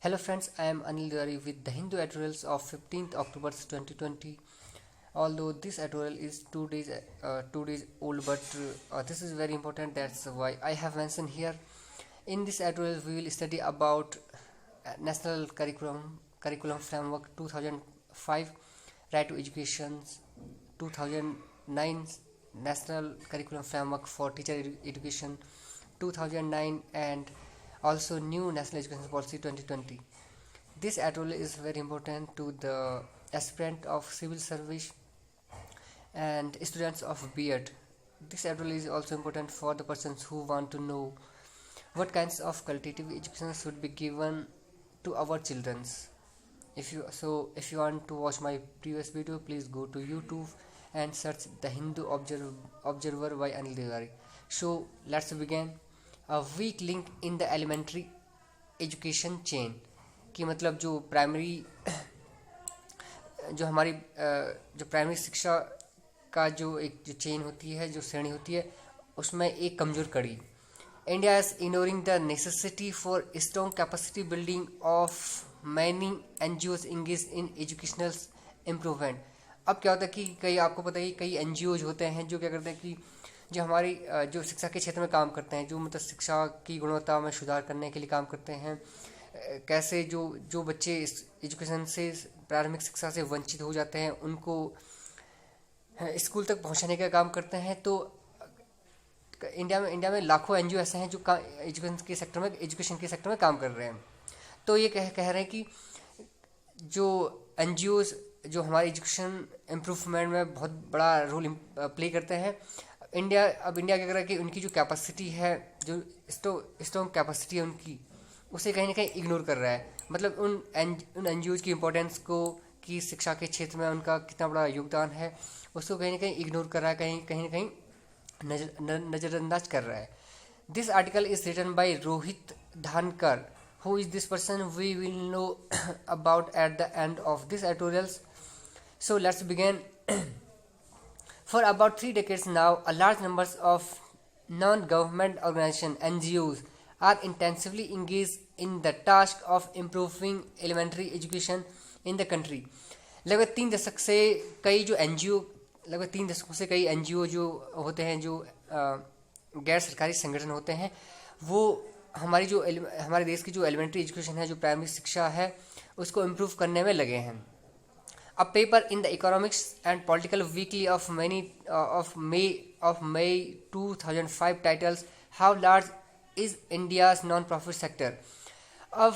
Hello friends, I am Anil Diwari with the Hindu editorials of 15th October 2020. Although this editorial is 2 days old, but this is very important. That's why I have mentioned here. In this editorial, we will study about National Curriculum Framework 2005, Right to Education 2009, National Curriculum Framework for Teacher Education 2009, and also new National Education Policy 2020. This editorial is very important to the aspirant of civil service and students of B.Ed. This editorial is also important for the persons who want to know what kinds of qualitative education should be given to our children. If you want to watch my previous video, please go to YouTube and search the Hindu Observer by Anil Devdari. So let's begin. A weak link in the elementary education chain कि मतलब जो primary शिक्षा का जो एक जो chain होती है, जो श्रेणी होती है, उसमें एक कमज़ोर कड़ी. India is ignoring the necessity for strong capacity building of many NGOs engage in educational improvement. अब क्या होता है कि आपको पता है कि कई एनजीओज होते हैं जो क्या करते हैं कि जो हमारी जो शिक्षा के क्षेत्र में काम करते हैं, जो मतलब शिक्षा की गुणवत्ता में सुधार करने के लिए काम करते हैं. कैसे जो बच्चे इस एजुकेशन से, प्रारंभिक शिक्षा से वंचित हो जाते हैं, उनको स्कूल तक पहुंचाने का काम करते हैं. तो इंडिया में लाखों एनजीओ ऐसे हैं जो एजुकेशन के सेक्टर में काम कर रहे हैं. तो ये कह रहे हैं कि जो एनजीओ जो हमारे एजुकेशन इम्प्रूवमेंट में बहुत बड़ा रोल प्ले करते हैं. इंडिया क्या कर रहा है कि उनकी जो कैपेसिटी है, जो स्ट्रॉन्ग कैपेसिटी है उनकी, उसे कहीं ना कहीं इग्नोर कर रहा है. मतलब उन एनजीओज की इम्पोर्टेंस को, कि शिक्षा के क्षेत्र में उनका कितना बड़ा योगदान है, उसको कहीं ना कहीं इग्नोर कर रहा है, कहीं ना कहीं नज़रअंदाज कर रहा है. This article is written by Rohit Dhankar. Who is this person we will know about at the end of this editorials. So let's begin. For about 3 decades now, a large number of non-government organizations (NGOs) are intensively engaged in the task of improving elementary education in the country. लगभग 3 दशक से कई NGO जो होते हैं, जो गैर सरकारी संगठन होते हैं, वो हमारे देश की जो एलिमेंट्री एजुकेशन है, जो प्राइमरी शिक्षा है, उसको इम्प्रूव करने में लगे हैं. A paper in the Economics and Political Weekly of May 2005 titles How Large is India's Non-Profit Sector. अब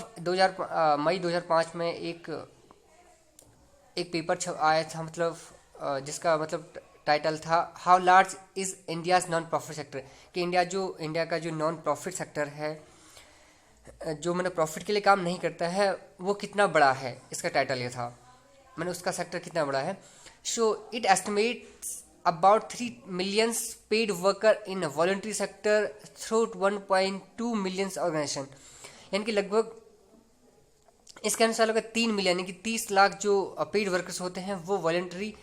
मई 2005 में एक पेपर आया था, मतलब जिसका मतलब टाइटल था How Large is India's Non-Profit Sector. कि इंडिया का जो नॉन प्रॉफिट सेक्टर है, जो मतलब प्रॉफिट के लिए काम नहीं करता है, वो कितना बड़ा है. इसका टाइटल ये था, मैंने उसका सेक्टर कितना बड़ा है. So it estimates about 3 million paid worker in voluntary sector through 1.2 million organisation. यानी कि लगभग इसके अनुसार लगभग 3 मिलियन यानी कि 30 लाख जो पेड वर्कर्स होते हैं, वो वॉलंटरी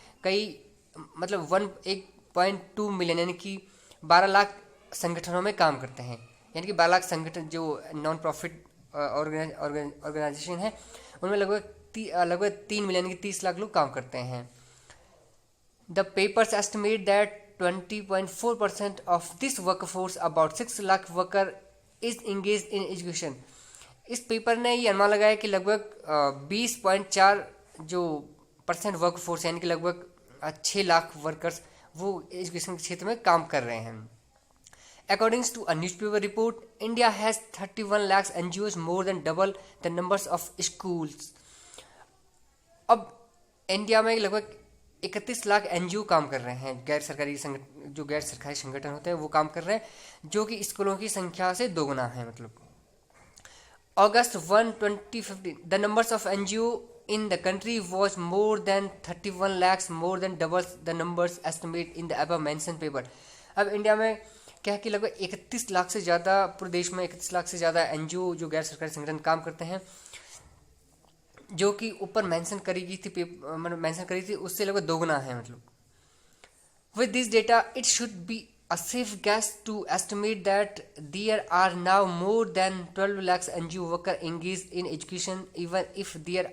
मतलब 1.2 मिलियन यानी कि 12 लाख संगठनों में काम करते हैं. यानी कि 12 लाख संगठन जो नॉन प्रॉफिट ऑर्गेनाइजेशन है, उनमें लगभग 3 मिलियन की 30 लाख लोग काम करते हैं. The papers estimate that 20.4% of this workforce about 6 lakh worker is engage in education. इस पेपर ने ये अनुमान लगाया कि लगभग 20.4 जो % वर्कफोर्स, यानी कि लगभग 6 लाख वर्कर्स, वो एजुकेशन के क्षेत्र में काम कर रहे हैं. According to a newspaper report, India has 31 lakhs NGOs, more than double the numbers of schools. अब इंडिया में लगभग 31 लाख एनजीओ काम कर रहे हैं. गैर सरकारी संगठन होते हैं, वो काम कर रहे हैं, जो कि स्कूलों की संख्या से दोगुना है. मतलब August 1, 2015, the numbers of NGO in the country was more than 31 lakhs, more than double the numbers estimated in the above mentioned paper. अब इंडिया में क्या है कि लगभग 31 लाख से ज़्यादा, पूरे देश में 31 लाख से ज़्यादा एनजीओ जो गैर सरकारी संगठन काम करते हैं, जो कि ऊपर मेंशन करी थी, उससे लगभग दोगुना है. मतलब with this data it should be a safe guess to estimate that there are now more than 12 lakhs NGO workers engaged in education, even if there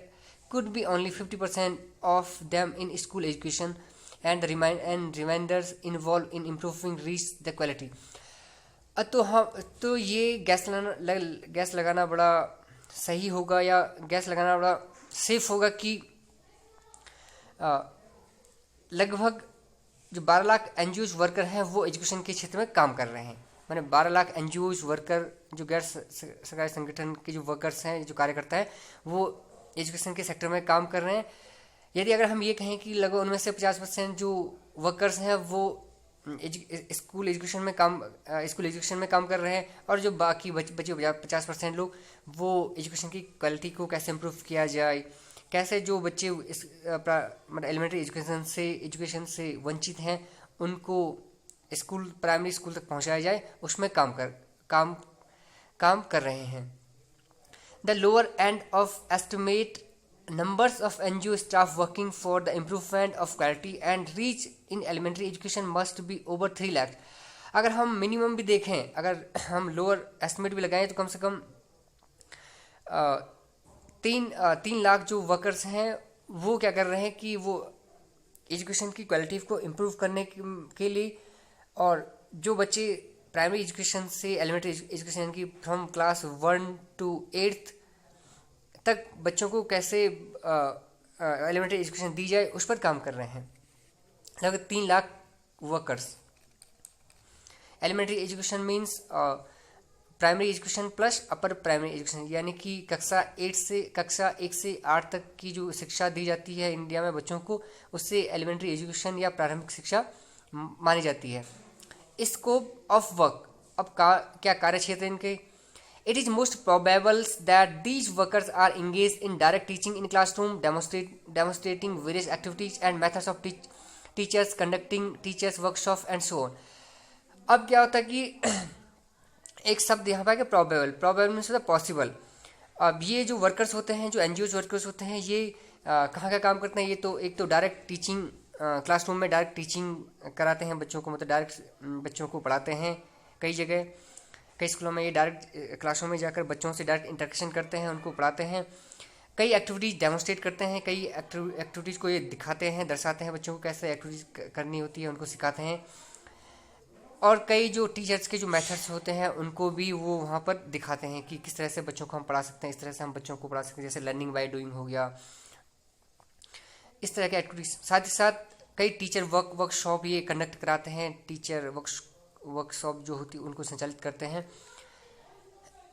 could be only 50% of them in school education, and the reminders involved in improving reach the quality. तो ये gas लगाना बड़ा सही होगा या gas लगाना बड़ा safe होगा कि लगभग जो 12 लाख एनजीओज वर्कर हैं वो एजुकेशन के क्षेत्र में काम कर रहे हैं. मैंने 12 लाख एनजीओज वर्कर जो गैर सरकारी संगठन के जो वर्कर्स हैं, जो कार्यकर्ता हैं, वो एजुकेशन के सेक्टर में काम कर रहे हैं. यदि अगर हम ये कहें कि लगभग उनमें से 50% जो वर्कर्स हैं वो स्कूल एजुकेशन में काम कर रहे हैं, और जो बाकी बचे 50% लोग वो एजुकेशन की क्वालिटी को कैसे इम्प्रूव किया जाए, कैसे जो बच्चे मतलब एलिमेंट्री एजुकेशन से वंचित हैं उनको प्राइमरी स्कूल तक पहुंचाया जाए, उसमें काम कर रहे हैं. The lower end of estimate numbers of NGO staff working for the improvement of quality and reach in elementary education must be over 3 lakh. अगर हम मिनिमम भी देखें, अगर हम लोअर एस्टिमेट भी लगाएं तो कम से कम 3 लाख जो वर्कर्स हैं वो क्या कर रहे हैं कि वो एजुकेशन की क्वालिटी को इम्प्रूव करने के लिए, और जो बच्चे प्राइमरी एजुकेशन से एलिमेंट्री एजुकेशन की फ्रॉम क्लास 1 to 8 तक बच्चों को कैसे एलिमेंट्री एजुकेशन दी जाए उस पर काम कर रहे हैं. लगभग 3 lakh workers. Elementary education means primary education plus upper primary education, यानी कि कक्षा 1 से 8 तक की जो शिक्षा दी जाती है इंडिया में बच्चों को, उससे एलिमेंट्री एजुकेशन या प्रारंभिक शिक्षा मानी जाती है. स्कोप ऑफ वर्क, अब क्या कार्य क्षेत्र इनके. It is most probable that these workers are engaged in direct teaching in classroom, demonstrating various activities and methods of teachers, conducting teachers workshop and so on. अब क्या होता है कि एक शब्द यहाँ पे probable मीन्स होता है पॉसिबल. अब ये जो वर्कर्स होते हैं, जो एनजीओ वर्कर्स होते हैं, ये कहाँ का काम करते हैं. ये तो एक तो डायरेक्ट टीचिंग, क्लासरूम में डायरेक्ट टीचिंग कराते हैं बच्चों को, मतलब डायरेक्ट बच्चों को पढ़ाते हैं. कई स्कूलों में ये डायरेक्ट क्लासरूम में जाकर बच्चों से डायरेक्ट इंटरेक्शन करते हैं, उनको पढ़ाते हैं. कई एक्टिविटीज़ डेमोस्ट्रेट करते हैं, कई एक्टिविटीज़ को ये दिखाते हैं, दर्शाते हैं बच्चों को कैसे एक्टिविटीज़ करनी होती है, उनको सिखाते हैं. और कई जो टीचर्स के जो मेथड्स होते हैं उनको भी वो वहाँ पर दिखाते हैं कि किस तरह से बच्चों को हम पढ़ा सकते हैं, इस तरह से हम बच्चों को पढ़ा सकते हैं, जैसे लर्निंग बाय डूइंग हो गया, इस तरह के एक्टिविटीज़. साथ ही साथ कई टीचर वर्कशॉप ये कंडक्ट कराते हैं, टीचर वर्कशॉप जो होती है उनको संचालित करते हैं.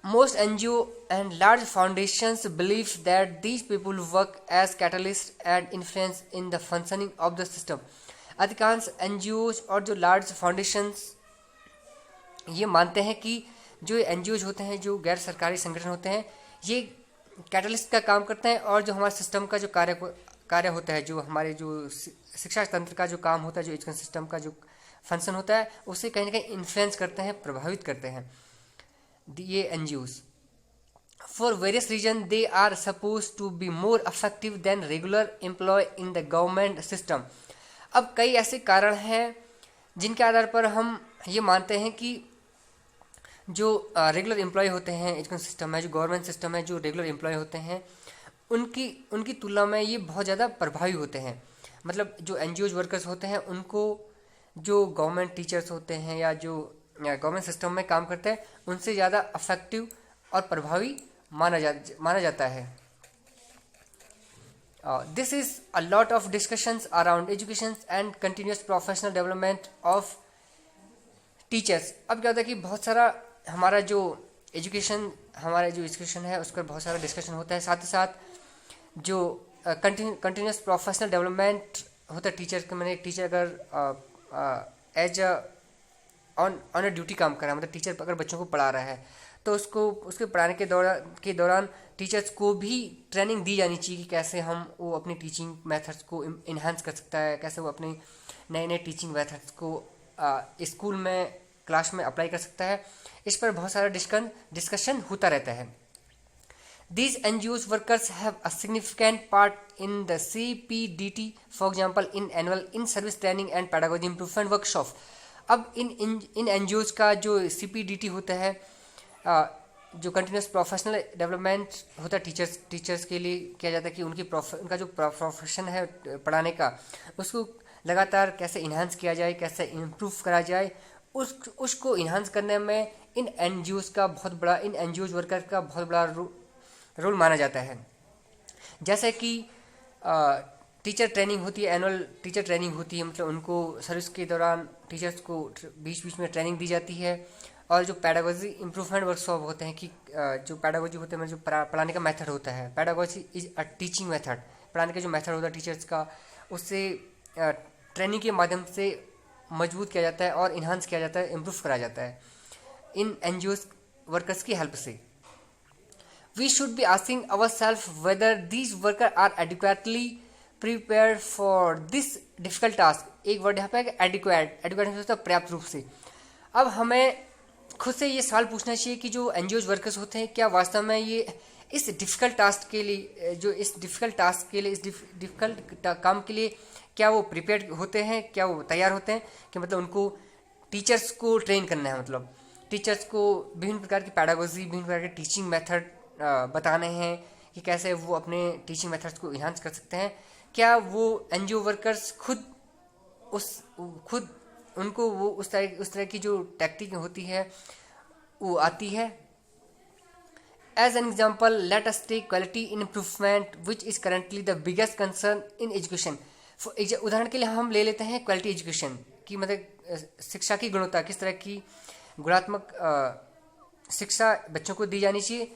Most NGO and large foundations believe that these people work as catalysts and influence in the functioning of the system. अधिकांश NGOs और जो large foundations ये मानते हैं कि जो NGOs होते हैं, जो गैर सरकारी संगठन होते हैं, ये कैटलिस्ट का काम करते हैं, और जो हमारे सिस्टम का जो कार्य होता है, जो हमारे जो शिक्षा तंत्र का जो काम होता है, जो एजुकेशन सिस्टम का जो फंक्शन होता है, उससे कहीं ना कहीं इन्फ्लुएंस करते हैं, प्रभावित करते हैं ये NGOs. For various reason they are suppose to be more effective than regular employ in the government system. अब कई ऐसे कारण हैं जिनके आधार पर हम ये मानते हैं कि जो रेगुलर एम्प्लॉय होते हैं एजुकेशन सिस्टम में, जो गवर्नमेंट सिस्टम है, जो रेगुलर एम्प्लॉय होते हैं, उनकी तुलना में ये बहुत ज़्यादा प्रभावी होते हैं. मतलब जो एनजीओज वर्कर्स होते हैं उनको जो गवर्नमेंट टीचर्स होते हैं या जो गवर्नमेंट सिस्टम में काम करते हैं उनसे ज़्यादा अफेक्टिव और प्रभावी माना जाता है. This is a lot of discussions around education and continuous professional development of teachers. अब क्या होता है कि बहुत सारा हमारा जो एजुकेशन है उस पर बहुत सारा डिस्कशन होता है. साथ ही साथ जो कंटिन्यूस प्रोफेशनल डेवलपमेंट होता है टीचर के, मैंने टीचर अगर एज ऑन अ ड्यूटी काम कर रहा है, मतलब टीचर अगर बच्चों को पढ़ा रहा है तो उसके पढ़ाने के दौरान टीचर्स को भी ट्रेनिंग दी जानी चाहिए कि कैसे वो अपनी टीचिंग मेथड्स को इन्हांस कर सकता है, कैसे वो अपने नए टीचिंग मेथड्स को स्कूल में, क्लास में अप्लाई कर सकता है. इस पर बहुत सारा डिस्कशन होता रहता है. These NGOs workers have a significant part in the CPDT, for example, in annual in-service training and pedagogy improvement workshop. अब इन एनजीओज का जो CPDT होता है, जो कंटिन्यूस प्रोफेशनल डेवलपमेंट होता है टीचर्स के लिए किया जाता है कि उनका जो प्रोफेशन है पढ़ाने का, उसको लगातार कैसे इन्हांस किया जाए, कैसे इम्प्रूव करा जाए, उसको इन्हांस करने में इन एनजीओज वर्कर का बहुत बड़ा रोल माना जाता है। जैसे कि टीचर ट्रेनिंग होती है, एनुअल टीचर ट्रेनिंग होती है, मतलब उनको सर्विस के दौरान टीचर्स को बीच बीच में ट्रेनिंग दी जाती है। और जो पैडागोजी इम्प्रूवमेंट वर्कशॉप होते हैं कि जो पैडागोजी होते हैं, जो पढ़ाने का मेथड होता है, pedagogy is a teaching method, पढ़ाने का जो मेथड होता है टीचर्स का, उससे ट्रेनिंग के माध्यम से मजबूत किया जाता है और इन्हांस किया जाता है, इम्प्रूव करा जाता है इन एनजीओ वर्कर्स की हेल्प से। We should be asking ourselves whether these workers are adequately prepared for this difficult task। एक वर्ड यहाँ पे है एडिक्वेट होता है पर्याप्त रूप से। अब हमें खुद से ये सवाल पूछना चाहिए कि जो एनजीओ वर्कर्स होते हैं, क्या वास्तव में ये इस डिफ़िकल्ट टास्क के लिए, इस डिफ़िकल्ट काम के लिए क्या वो प्रिपेयर्ड होते हैं, क्या वो तैयार होते हैं कि मतलब उनको टीचर्स को ट्रेन करना है, मतलब टीचर्स को विभिन्न प्रकार की पैडागोजी, विभिन्न प्रकार के टीचिंग मेथड बताने हैं कि कैसे वो अपने टीचिंग मेथड्स को इन्हांस कर सकते हैं। क्या वो एनजीओ वर्कर्स उनको वो उस तरह की जो टैक्टिक होती है वो आती है। As an example, let us take quality improvement which is currently the biggest concern in education. उदाहरण के लिए हम ले लेते हैं क्वालिटी एजुकेशन की, मतलब शिक्षा की गुणवत्ता, किस तरह की गुणात्मक शिक्षा बच्चों को दी जानी चाहिए,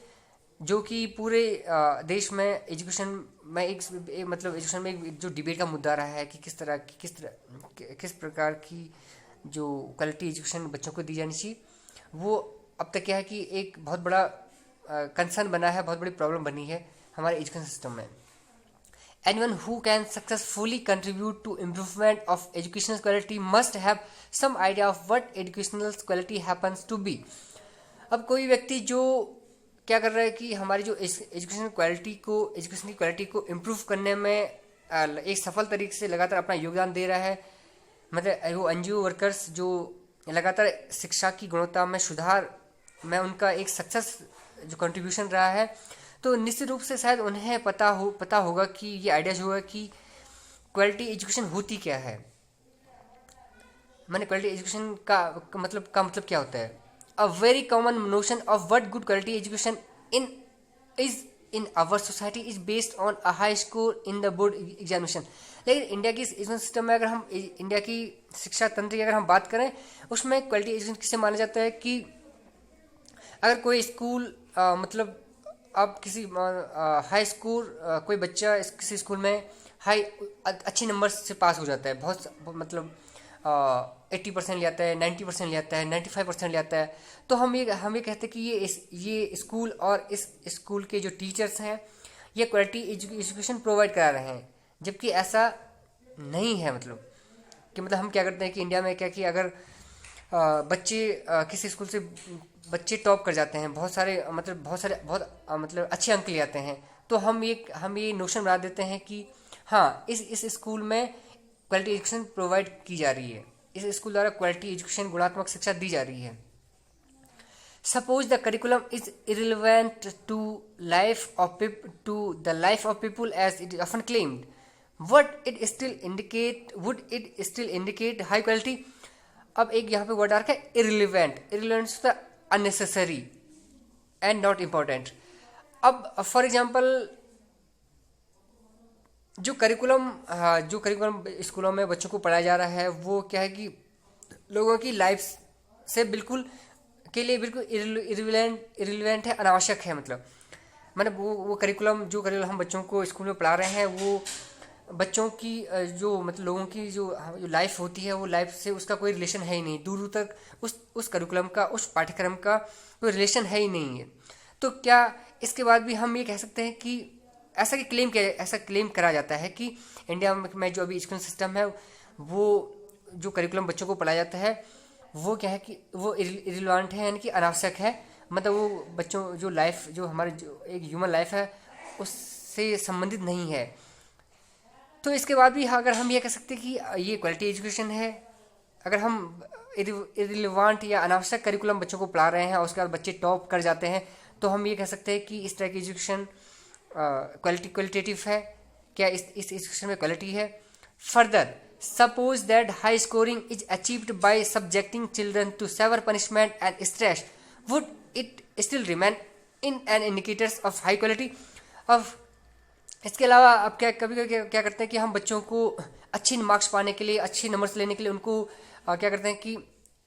जो कि पूरे देश में एजुकेशन में एजुकेशन में एक जो डिबेट का मुद्दा रहा है कि किस प्रकार की जो क्वालिटी एजुकेशन बच्चों को दी जानी चाहिए। वो अब तक क्या है कि एक बहुत बड़ा कंसर्न बना है, बहुत बड़ी प्रॉब्लम बनी है हमारे एजुकेशन सिस्टम में। Anyone who can successfully contribute to improvement of educational quality must have some idea of what educational quality happens to be। अब कोई व्यक्ति जो क्या कर रहा है कि हमारी जो एजुकेशन की क्वालिटी को इम्प्रूव करने में एक सफल तरीके से लगातार अपना योगदान दे रहा है, मतलब वो एनजीओ वर्कर्स जो लगातार शिक्षा की गुणवत्ता में सुधार में उनका एक सक्सेस जो कंट्रीब्यूशन रहा है, तो निश्चित रूप से शायद उन्हें पता होगा कि ये आइडियाज होगा कि क्वालिटी एजुकेशन होती क्या है, मैंने क्वालिटी एजुकेशन का मतलब क्या होता है। A very common notion of what good quality education is in our society is based on a high score in the board examination। लेकिन इंडिया की एजुकेशन सिस्टम में, अगर हम इंडिया की शिक्षा तंत्र की अगर हम बात करें, उसमें क्वालिटी एजुकेशन किसे माना जाता है कि अगर कोई स्कूल मतलब अब किसी हाई स्कूल कोई बच्चा किसी स्कूल में अच्छे नंबर से पास हो जाता है, बहुत मतलब 80% ले आता है, 90% ले आता है, 95% ले आता है, तो हम ये कहते हैं कि ये स्कूल और इस स्कूल के जो टीचर्स हैं ये क्वालिटी एजुकेशन प्रोवाइड करा रहे हैं, जबकि ऐसा नहीं है। मतलब हम क्या करते हैं कि इंडिया में क्या कि अगर बच्चे किसी स्कूल से बच्चे टॉप कर जाते हैं, बहुत अच्छे अंक ले आते हैं, तो हम ये नोशन बना देते हैं कि हाँ इस स्कूल में क्वालिटी एजुकेशन प्रोवाइड की जा रही है, इस स्कूल द्वारा क्वालिटी एजुकेशन गुणात्मक शिक्षा दी जा रही है। Suppose the curriculum is irrelevant to the life of people as it is often claimed, would it still indicate high quality. अब एक यहाँ पे वर्ड आ रखा है irrelevant unnecessary and not important. अब फॉर एग्जाम्पल जो करिकुलम स्कूलों में बच्चों को पढ़ाया जा रहा है वो क्या है कि लोगों की लाइफ से बिल्कुल इररिलेवेंट है, अनावश्यक है। मतलब वो करिकुलम हम बच्चों को स्कूल में पढ़ा रहे हैं वो बच्चों की लोगों की जो लाइफ होती है वो लाइफ से उसका कोई रिलेशन है ही नहीं, दूर तक उस करिकुलम का, उस पाठ्यक्रम का कोई रिलेशन है ही नहीं है। तो क्या इसके बाद भी हम ये कह सकते हैं कि ऐसा क्लेम करा जाता है कि इंडिया में जो अभी एजुकेशन सिस्टम है वो जो करिकुलम बच्चों को पढ़ाया जाता है वो क्या है कि वो इररिलेवेंट है, यानी कि अनावश्यक है। मतलब वो बच्चों जो लाइफ जो हमारे जो एक ह्यूमन लाइफ है उससे संबंधित नहीं है। तो इसके बाद भी अगर हम ये कह सकते हैं कि ये क्वालिटी एजुकेशन है, अगर हम इरिलेवेंट या अनावश्यक करिकुलम बच्चों को पढ़ा रहे हैं और उसके बाद बच्चे टॉप कर जाते हैं, तो हम ये कह सकते हैं कि इस तरह की एजुकेशन क्वालिटेटिव है। क्या इस एजुकेशन में क्वालिटी है? Further, suppose that high scoring is achieved by subjecting children to severe punishment and stress, would it still remain in an indicators of high quality? अब इसके अलावा अब क्या कभी कभी क्या करते हैं कि हम बच्चों को अच्छे मार्क्स पाने के लिए, अच्छे नंबर्स लेने के लिए उनको क्या करते हैं कि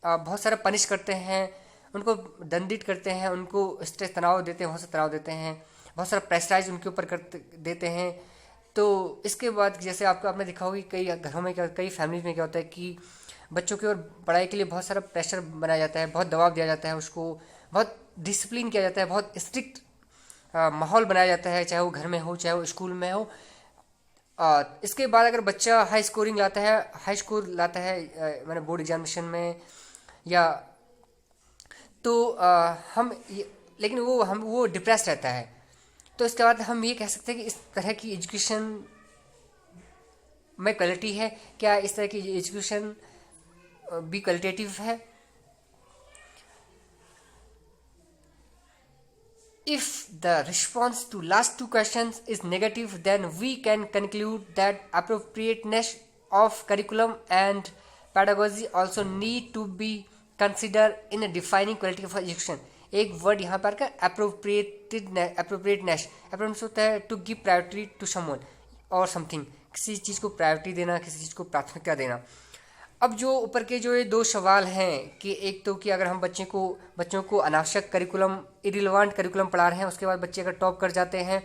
बहुत सारा पनिश करते हैं, उनको दंडित करते हैं, उनको स्ट्रेस तनाव देते हैं, बहुत सारा तनाव देते हैं, बहुत सारा प्रेशराइज उनके ऊपर करते देते हैं। तो इसके बाद जैसे आपने देखा होगा कई घरों में कई फैमिलीज में क्या होता है कि बच्चों की ओर पढ़ाई के लिए बहुत सारा प्रेशर बनाया जाता है, बहुत दबाव दिया जाता है, उसको बहुत डिसिप्लिन किया जाता है, बहुत स्ट्रिक्ट माहौल बनाया जाता है, चाहे वो घर में हो चाहे वो स्कूल में हो। इसके बाद अगर बच्चा हाई स्कोर लाता है मैंने बोर्ड एग्जामिनेशन में या तो लेकिन वो डिप्रेस रहता है, तो इसके बाद हम ये कह सकते हैं कि इस तरह की एजुकेशन में क्वालिटी है? क्या इस तरह की एजुकेशन भी क्वालिटेटिव है? If the response to last two questions is negative, then we can conclude that appropriateness of curriculum and pedagogy also need to be considered in defining quality of education. एक word यहाँ पर का appropriateness होता है to give priority to someone और something, किसी चीज़ को प्रायोरिटी देना, किसी चीज़ को प्राथमिकता देना। अब जो ऊपर के जो ये दो सवाल हैं कि एक तो कि अगर हम बच्चों को अनावश्यक करिकुलम, इरिलेवेंट करिकुलम पढ़ा रहे हैं, उसके बाद बच्चे अगर टॉप कर जाते हैं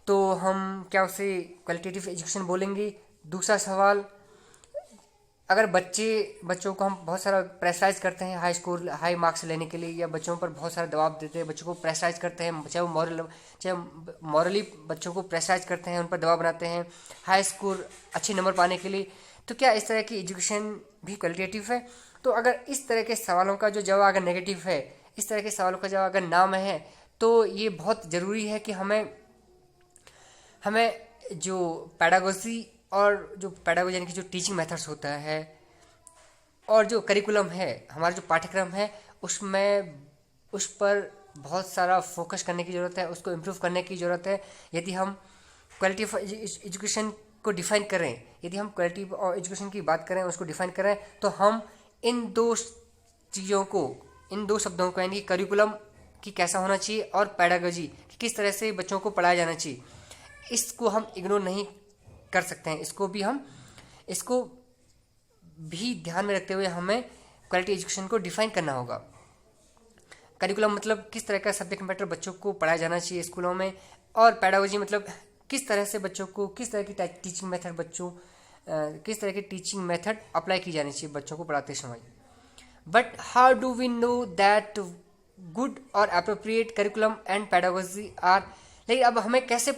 तो हम क्या उसे क्वालिटेटिव एजुकेशन बोलेंगे? दूसरा सवाल, अगर बच्चों को हम बहुत सारा प्रेशराइज करते हैं हाई मार्क्स लेने के लिए, या बच्चों पर बहुत सारा दबाव देते हैं, बच्चों को प्रेशराइज करते हैं, चाहे मॉरली बच्चों को प्रेशराइज करते हैं, उन पर दबाव बनाते हैं हाई स्कोर अच्छे नंबर पाने के लिए, तो क्या इस तरह की एजुकेशन भी क्वालिटेटिव है? तो अगर इस तरह के सवालों का जो जवाब अगर नेगेटिव है, इस तरह के सवालों का जवाब अगर नाम है, तो ये बहुत ज़रूरी है कि हमें जो पैडागोजी यानी कि जो टीचिंग मेथड्स होता है और जो करिकुलम है, हमारा जो पाठ्यक्रम है, उस पर बहुत सारा फोकस करने की ज़रूरत है, उसको इम्प्रूव करने की ज़रूरत है। यदि हम क्वालिटी ऑफ एजुकेशन को डिफाइन करें, यदि हम क्वालिटी ऑफ एजुकेशन की बात करें, उसको डिफाइन करें, तो हम इन दो शब्दों को यानी करिकुलम की कैसा होना चाहिए और पैडागोजी किस तरह से बच्चों को पढ़ाया जाना चाहिए, इसको हम इग्नोर नहीं कर सकते हैं। इसको भी ध्यान में रखते हुए हमें क्वालिटी एजुकेशन को डिफाइन करना होगा। करिकुलम मतलब किस तरह का सब्जेक्ट मैटर बच्चों को पढ़ाया जाना चाहिए स्कूलों में, और पैडागोजी मतलब किस तरह से बच्चों को किस तरह की टीचिंग मेथड अप्लाई की जानी चाहिए बच्चों को पढ़ाते समय। But how do we know that good और appropriate curriculum and pedagogy are? लेकिन अब हमें कैसे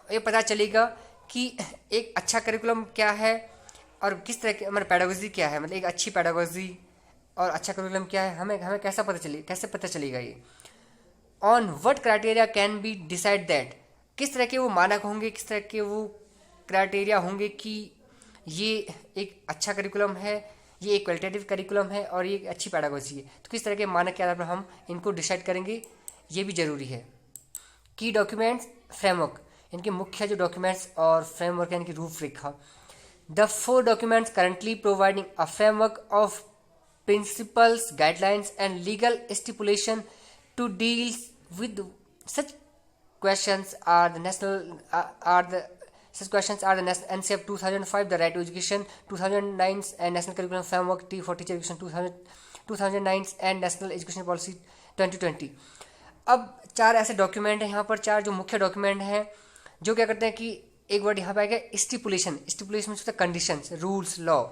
ये पता चलेगा कि एक अच्छा करिकुलम क्या है और किस तरह की हमारी पैडागोजी क्या है, मतलब एक अच्छी पैडागोजी और अच्छा करिकुलम क्या है, हमें कैसे पता चलेगा ये? On what criteria can be decide that? किस तरह के वो मानक होंगे, किस तरह के वो क्राइटेरिया होंगे कि ये एक अच्छा करिकुलम है, ये एक क्वालिटेटिव करिकुलम है और ये एक अच्छी पैडागोजी है? तो किस तरह के मानक के आधार पर हम इनको डिसाइड करेंगे, ये भी ज़रूरी है। की डॉक्यूमेंट्स फ्रेमवर्क, इनके मुख्य जो डॉक्यूमेंट्स और फ्रेमवर्क है, इनकी रूपरेखा। The 4 documents currently providing a framework of principles, guidelines and legal stipulation to deal with such questions are the NCF 2005, the Right to Education 2009, and National Curriculum Framework T for Teacher Education 2009 and National Education Policy 2020। अब 4 ऐसे document हैं यहाँ पर, 4 जो मुख्य document हैं जो क्या करते हैं कि एक वर्ड यहाँ पे आएगा स्टिपुलेशन में कंडीशंस, रूल्स, लॉ,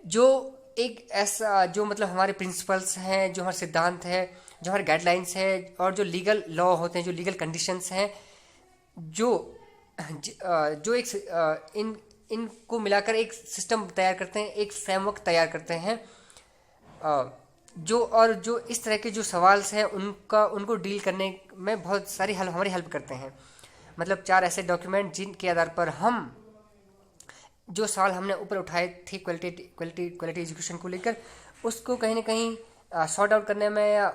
जो एक ऐसा जो मतलब हमारे प्रिंसिपल्स हैं, जो हमारे सिद्धांत है, जो हमारे गाइडलाइंस है, और जो लीगल लॉ होते हैं, जो लीगल कंडीशंस हैं, जो एक इनको मिलाकर एक सिस्टम तैयार करते हैं, एक फ्रेमवर्क तैयार करते हैं, जो इस तरह के जो सवाल हैं उनको डील करने में बहुत सारी हमारी हेल्प करते हैं। मतलब 4 ऐसे डॉक्यूमेंट जिनके आधार पर हम जो सवाल हमने ऊपर उठाए थे क्वालिटी एजुकेशन को लेकर, उसको कहीं ना कहीं सॉर्ट आउट करने में या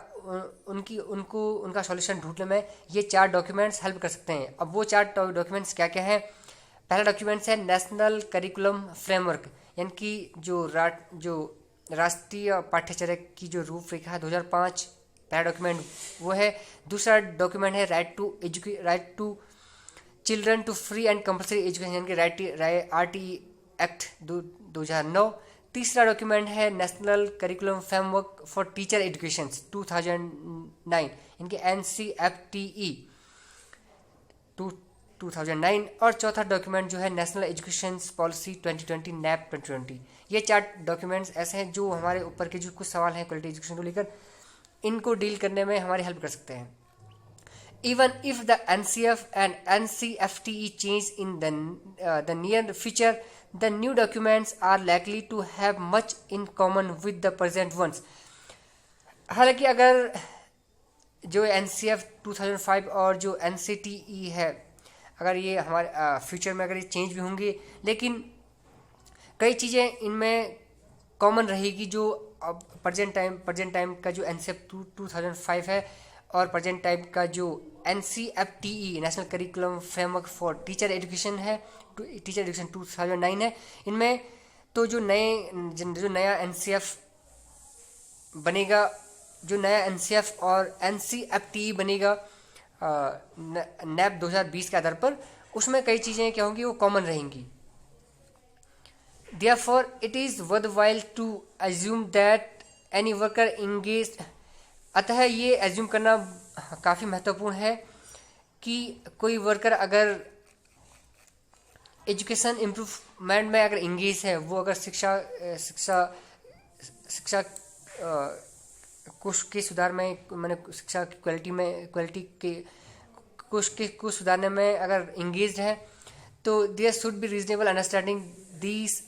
उनका सॉल्यूशन ढूंढने में ये 4 डॉक्यूमेंट्स हेल्प कर सकते हैं। अब वो 4 डॉक्यूमेंट्स क्या क्या हैं? पहला डॉक्यूमेंट्स है नेशनल करिकुलम फ्रेमवर्क, यानी कि जो राष्ट्रीय पाठ्यचर्या की जो रूपरेखा है 2005, पहला डॉक्यूमेंट वो है। दूसरा डॉक्यूमेंट है right to children to free and compulsory education, यानी कि RT एक्ट 2009। तीसरा डॉक्यूमेंट है national curriculum framework for teacher education 2009, इनके NCFTE 2009। और चौथा डॉक्यूमेंट जो है नेशनल एजुकेशन पॉलिसी 2020 NAP 2020। ये 4 डॉक्यूमेंट्स ऐसे हैं जो हमारे ऊपर के जो कुछ सवाल हैं क्वालिटी एजुकेशन को लेकर, इनको डील करने में हमारी हेल्प कर सकते हैं। Even if the NCF and NCFTE change in the near future, the new documents are likely to have much in common with the present ones. हालांकि अगर जो NCF 2005 और जो NCTE है, अगर ये हमारे फ्यूचर में अगर ये चेंज भी होंगे, लेकिन कई चीज़ें इनमें कॉमन रहेगी। जो अब प्रेजेंट टाइम का जो NCF 2005 है और प्रेजेंट टाइम का जो NCFTE national curriculum framework for teacher education है, टीचर एजुकेशन 2009 है, इनमें तो जो नया NCF बनेगा, जो नया NCF और NCFTE बनेगा NAP 2020 के आधार पर, उसमें कई चीज़ें क्या होंगी, वो कॉमन रहेंगी। Therefore, it is worthwhile to assume that any worker engaged, अतः ये एज्यूम करना काफ़ी महत्वपूर्ण है कि कोई वर्कर अगर एजुकेशन इम्प्रूवमेंट में अगर इंगेज है, वो अगर शिक्षा कुछ के सुधार में, मैंने शिक्षा की क्वालिटी के कुछ सुधारने में अगर इंगेज है, तो there should be reasonable understanding these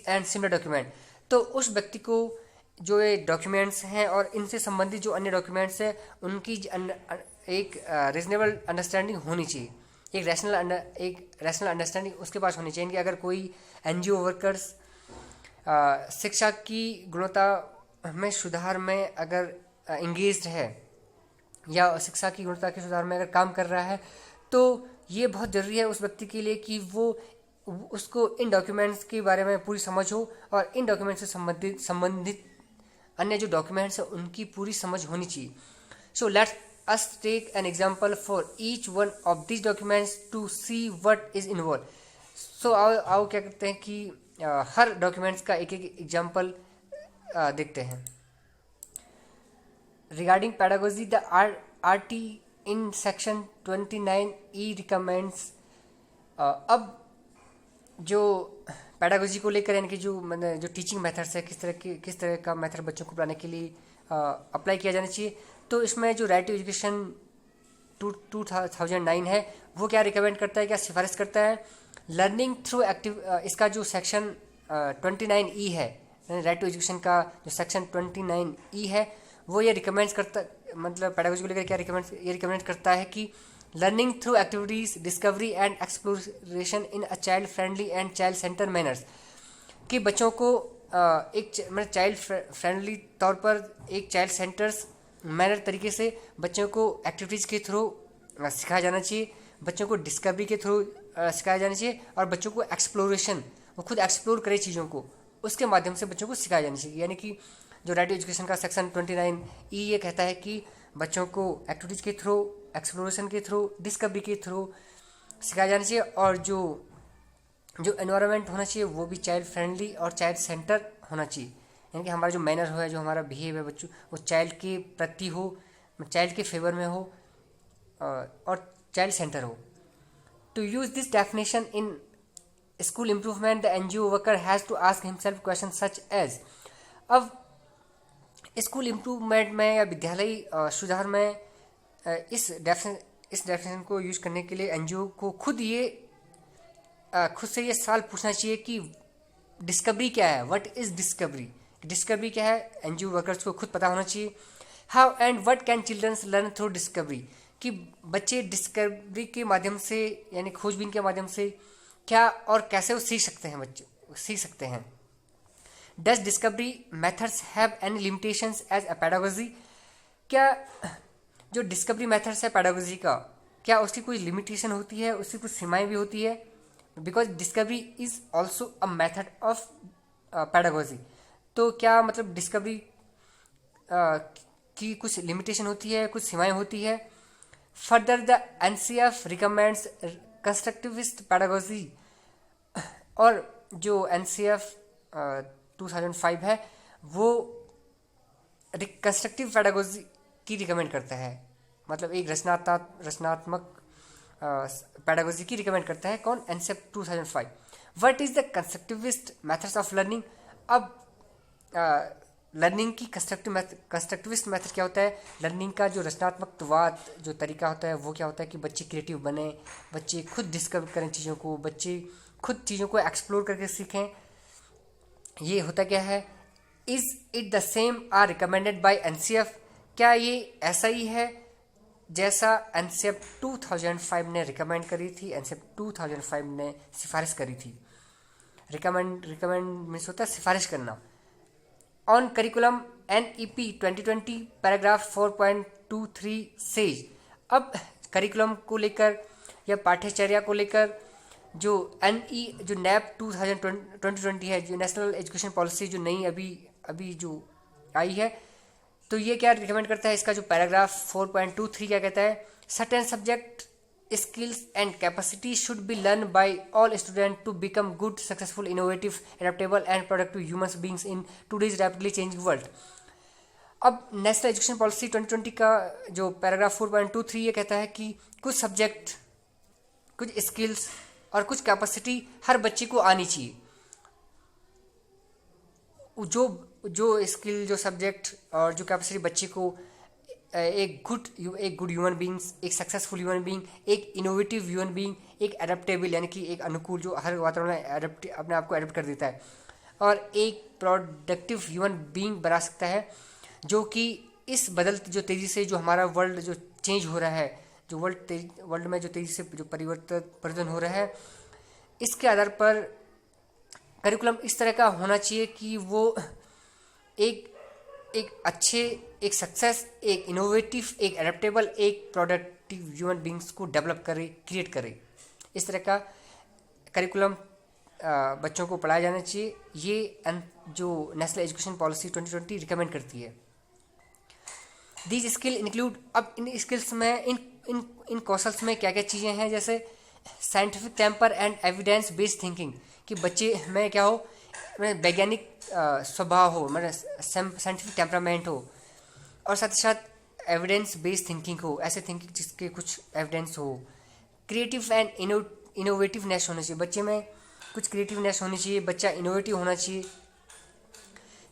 and similar document. तो उस व्यक्ति को जो ये डॉक्यूमेंट्स हैं और इनसे संबंधित जो अन्य डॉक्यूमेंट्स हैं, उनकी एक रीजनेबल अंडरस्टैंडिंग होनी चाहिए, एक रैशनल अंडरस्टैंडिंग उसके पास होनी चाहिए कि अगर कोई NGO वर्कर्स शिक्षा की गुणवत्ता में सुधार में अगर इंगेज्ड है या शिक्षा की गुणवत्ता के सुधार में अगर काम कर रहा है, तो ये बहुत ज़रूरी है उस व्यक्ति के लिए कि उसको इन डॉक्यूमेंट्स के बारे में पूरी समझ हो और इन डॉक्यूमेंट्स से संबंधित अन्य जो डॉक्यूमेंट्स हैं उनकी पूरी समझ होनी चाहिए। So let's us take an example for each one of this documents to see what is involve. So आओ क्या करते हैं कि हर डॉक्यूमेंट्स का एक एग्जांपल देखते हैं। Regarding pedagogy, the RT in section 29E recommends, अब जो पेडागोजी को लेकर, यानी कि जो टीचिंग मेथड्स है, किस तरह का मेथड बच्चों को पढ़ाने के लिए अप्लाई किया जाना चाहिए, तो इसमें जो राइट टू एजुकेशन 2009 है, वो क्या रिकमेंड करता है, क्या सिफारिश करता है? लर्निंग थ्रू एक्टिव, इसका जो सेक्शन 29E है, राइट टू एजुकेशन का जो सेक्शन 29E है, वो ये रिकमेंड करता, मतलब पेडागोजी को लेकर क्या रिकमेंड करता है कि learning through activities, discovery and exploration in a child friendly and child centre manners, कि बच्चों को मतलब चाइल्ड फ्रेंडली तौर पर एक चाइल्ड सेंटर्स मैनर तरीके से बच्चों को एक्टिविटीज़ के थ्रू सिखाया जाना चाहिए, बच्चों को डिस्कवरी के थ्रू सिखाया जाना चाहिए, और बच्चों को एक्सप्लोरेशन, वो खुद एक्सप्लोर करे चीज़ों को, उसके माध्यम से बच्चों को सिखाया जाना चाहिए। यानी कि जो राइट टू एजुकेशन का सेक्शन 29E ये कहता है कि बच्चों को एक्टिविटीज़ के थ्रू, एक्सप्लोरेशन के थ्रू, डिस्कवरी के थ्रू सिखाया जाना चाहिए, और जो एनवायरनमेंट होना चाहिए वो भी चाइल्ड फ्रेंडली और चाइल्ड सेंटर होना चाहिए। यानी कि हमारा जो मैनर है, जो हमारा बिहेव है बच्चों, वो चाइल्ड के प्रति हो, चाइल्ड के फेवर में हो और चाइल्ड सेंटर हो। To use this definition in school improvement, the NGO worker has to ask himself question such as, अब स्कूल इम्प्रूवमेंट में या विद्यालय सुधार में इस डेफिनेशन को यूज करने के लिए NGO को खुद से ये सवाल पूछना चाहिए कि डिस्कवरी क्या है, व्हाट इज डिस्कवरी क्या है, NGO वर्कर्स को खुद पता होना चाहिए। How and what can childrens learn through discovery, कि बच्चे डिस्कवरी के माध्यम से, यानी खोजबीन के माध्यम से क्या और कैसे वो सीख सकते हैं, बच्चे सीख सकते हैं। Does discovery methods have any limitations as a pedagogy, क्या जो डिस्कवरी मेथड्स है पेडागोजी का, क्या उसकी कोई लिमिटेशन होती है, उसकी कुछ सीमाएं भी होती है? Because discovery is also a method of pedagogy, तो क्या मतलब डिस्कवरी की कुछ लिमिटेशन होती है, कुछ सीमाएं होती है? Further the NCF recommends constructivist pedagogy, और जो एनसीएफ 2005 है वो कंस्ट्रक्टिव पेडागोजी की रिकमेंड करता है, मतलब एक रचनात्मक पेडागोजी की रिकमेंड करता है। कौन? NCF 2005। What is the constructivist methods of learning? अब लर्निंग की कंस्ट्रक्टिविस्ट मेथड क्या होता है? लर्निंग का जो रचनात्मकवाद जो तरीका होता है वो क्या होता है कि बच्चे क्रिएटिव बने, बच्चे खुद डिस्कवर करें चीज़ों को, बच्चे खुद चीज़ों को एक्सप्लोर करके सीखें। ये होता क्या है? Is it the same are recommended by NCF, क्या ये ऐसा ही है जैसा एनसीएफ 2005 ने रिकमेंड करी थी, एनसीएफ 2005 ने सिफारिश करी थी। रिकमेंड मीन्स होता है सिफारिश करना। On curriculum NEP 2020 paragraph 4.23 says, अब करिकुलम को लेकर या पाठ्यचर्या को लेकर जो जो नैप 2020 है, जो नेशनल एजुकेशन पॉलिसी जो नई अभी जो आई है, तो ये क्या रिकमेंड करता है? इसका जो पैराग्राफ 4.23 क्या कहता है? Certain subject skills and capacity should be learn by all student to become good, successful, innovative, adaptable and productive human beings in today's rapidly changing world. अब नेशनल एजुकेशन पॉलिसी 2020 का जो पैराग्राफ 4.23 ये कहता है कि कुछ सब्जेक्ट, कुछ skills और कुछ कैपेसिटी हर बच्चे को आनी चाहिए। जो स्किल, जो सब्जेक्ट और जो कैपेसिटी बच्चे को एक गुड ह्यूमन बींग्स, एक सक्सेसफुल ह्यूमन बींग, एक इनोवेटिव ह्यूमन बींग, एक एडेप्टेबल यानी कि एक अनुकूल जो हर वातावरण में अपने आप को एडेप्ट कर देता है, और एक प्रोडक्टिव ह्यूमन बींग बना सकता है, जो कि इस बदलते जो तेज़ी से जो हमारा वर्ल्ड जो चेंज हो रहा है, जो वर्ल्ड में जो तेज़ी से जो परिवर्तन हो रहा है, इसके आधार पर करिकुलम इस तरह का होना चाहिए कि वो एक अच्छे, एक सक्सेस, एक इनोवेटिव, एक एडेप्टेबल, एक प्रोडक्टिव ह्यूमन बींग्स को डेवलप करे, क्रिएट करे। इस तरह का करिकुलम बच्चों को पढ़ाया जाना चाहिए। ये जो नेशनल एजुकेशन पॉलिसी 2020 रिकमेंड करती है। दीज स्किल इंक्लूड, अब इन स्किल्स में इन कौशल्स में क्या क्या चीज़ें हैं, जैसे scientific temper and evidence based thinking, कि बच्चे में क्या हो, वैज्ञानिक स्वभाव हो, मतलब साइंटिफिक टेम्परामेंट हो, और साथ ही साथ एविडेंस बेस्ड थिंकिंग हो, ऐसे थिंकिंग जिसके कुछ एविडेंस हो। क्रिएटिव एंड इनोवेटिवनेस होना चाहिए, बच्चे में कुछ क्रिएटिवनेस होनी चाहिए, बच्चा इनोवेटिव होना चाहिए।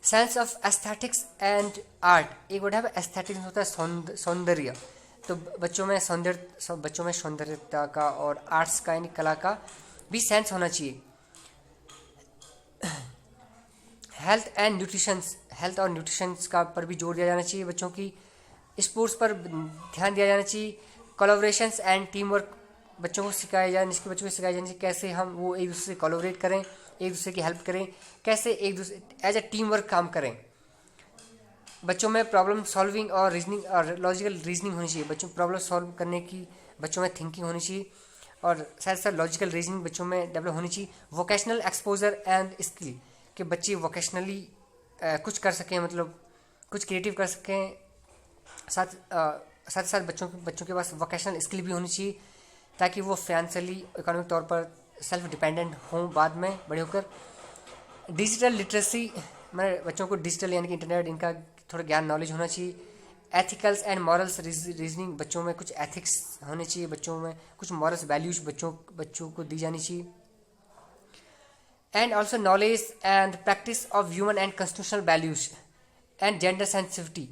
Sense of aesthetics and art, एक वर्ड है एस्थेटिक्स होता है सौंदर्य, तो बच्चों में सौंदर्यता का और आर्ट्स का यानी कला का भी सेंस होना चाहिए। हेल्थ और न्यूट्रिशन का पर भी जोर दिया जाना चाहिए बच्चों की। स्पोर्ट्स पर ध्यान दिया जाना चाहिए। कोलैबोरेशंस एंड टीम वर्क बच्चों को सिखाया जाए, बच्चों को सिखाया जाना चाहिए कैसे हम वो एक दूसरे से कोलैबोरेट करें, एक दूसरे की हेल्प करें, कैसे एक दूसरे एज ए टीम वर्क काम करें। बच्चों में प्रॉब्लम सॉल्विंग और रीजनिंग और लॉजिकल रीजनिंग होनी चाहिए, बच्चों प्रॉब्लम सॉल्व करने की बच्चों में थिंकिंग होनी चाहिए, और साथ साथ लॉजिकल रीजनिंग बच्चों में डेवलप होनी चाहिए। वोकेशनल एक्सपोजर एंड स्किल, कि बच्चे वोकेशनली कुछ कर सकें, मतलब कुछ क्रिएटिव कर सकें। साथ साथ बच्चों के पास वोकेशनल स्किल भी होनी चाहिए, ताकि वो फाइनेंशियली, इकोनॉमिक तौर पर सेल्फ डिपेंडेंट हों बाद में बड़े होकर। डिजिटल लिटरेसी, मतलब बच्चों को डिजिटल यानी कि इंटरनेट, इनका थोड़ा ज्ञान, नॉलेज होना चाहिए। एथिकल्स एंड मॉरल्स रीजनिंग, बच्चों में कुछ एथिक्स होने चाहिए, बच्चों में कुछ मॉरल्स वैल्यूज बच्चों को दी जानी चाहिए। And also knowledge and practice of human and constitutional values and gender sensitivity,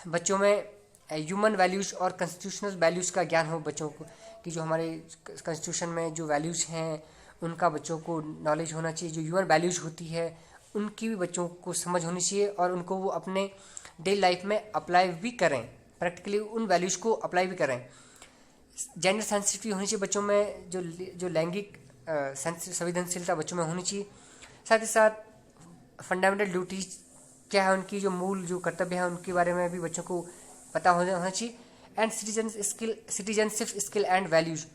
बच्चों में ह्यूमन वैल्यूज और कॉन्स्टिट्यूशनल वैल्यूज का ज्ञान हो बच्चों को, कि जो हमारे कॉन्स्टिट्यूशन में जो वैल्यूज हैं उनका बच्चों को नॉलेज होना चाहिए। जो ह्यूमन वैल्यूज होती है उनकी भी बच्चों को समझ होनी चाहिए, और उनको वो अपने डेली लाइफ में अप्लाई भी करें, प्रैक्टिकली उन वैल्यूज को अप्लाई भी करें। जेंडर सेंसिटिविटी होनी चाहिए बच्चों में, जो लैंगिक संवेदनशीलता बच्चों में होनी चाहिए। साथ ही साथ फंडामेंटल ड्यूटीज क्या है, उनकी जो मूल जो कर्तव्य है उनके बारे में भी बच्चों को पता होना चाहिए। And citizenship skill and values,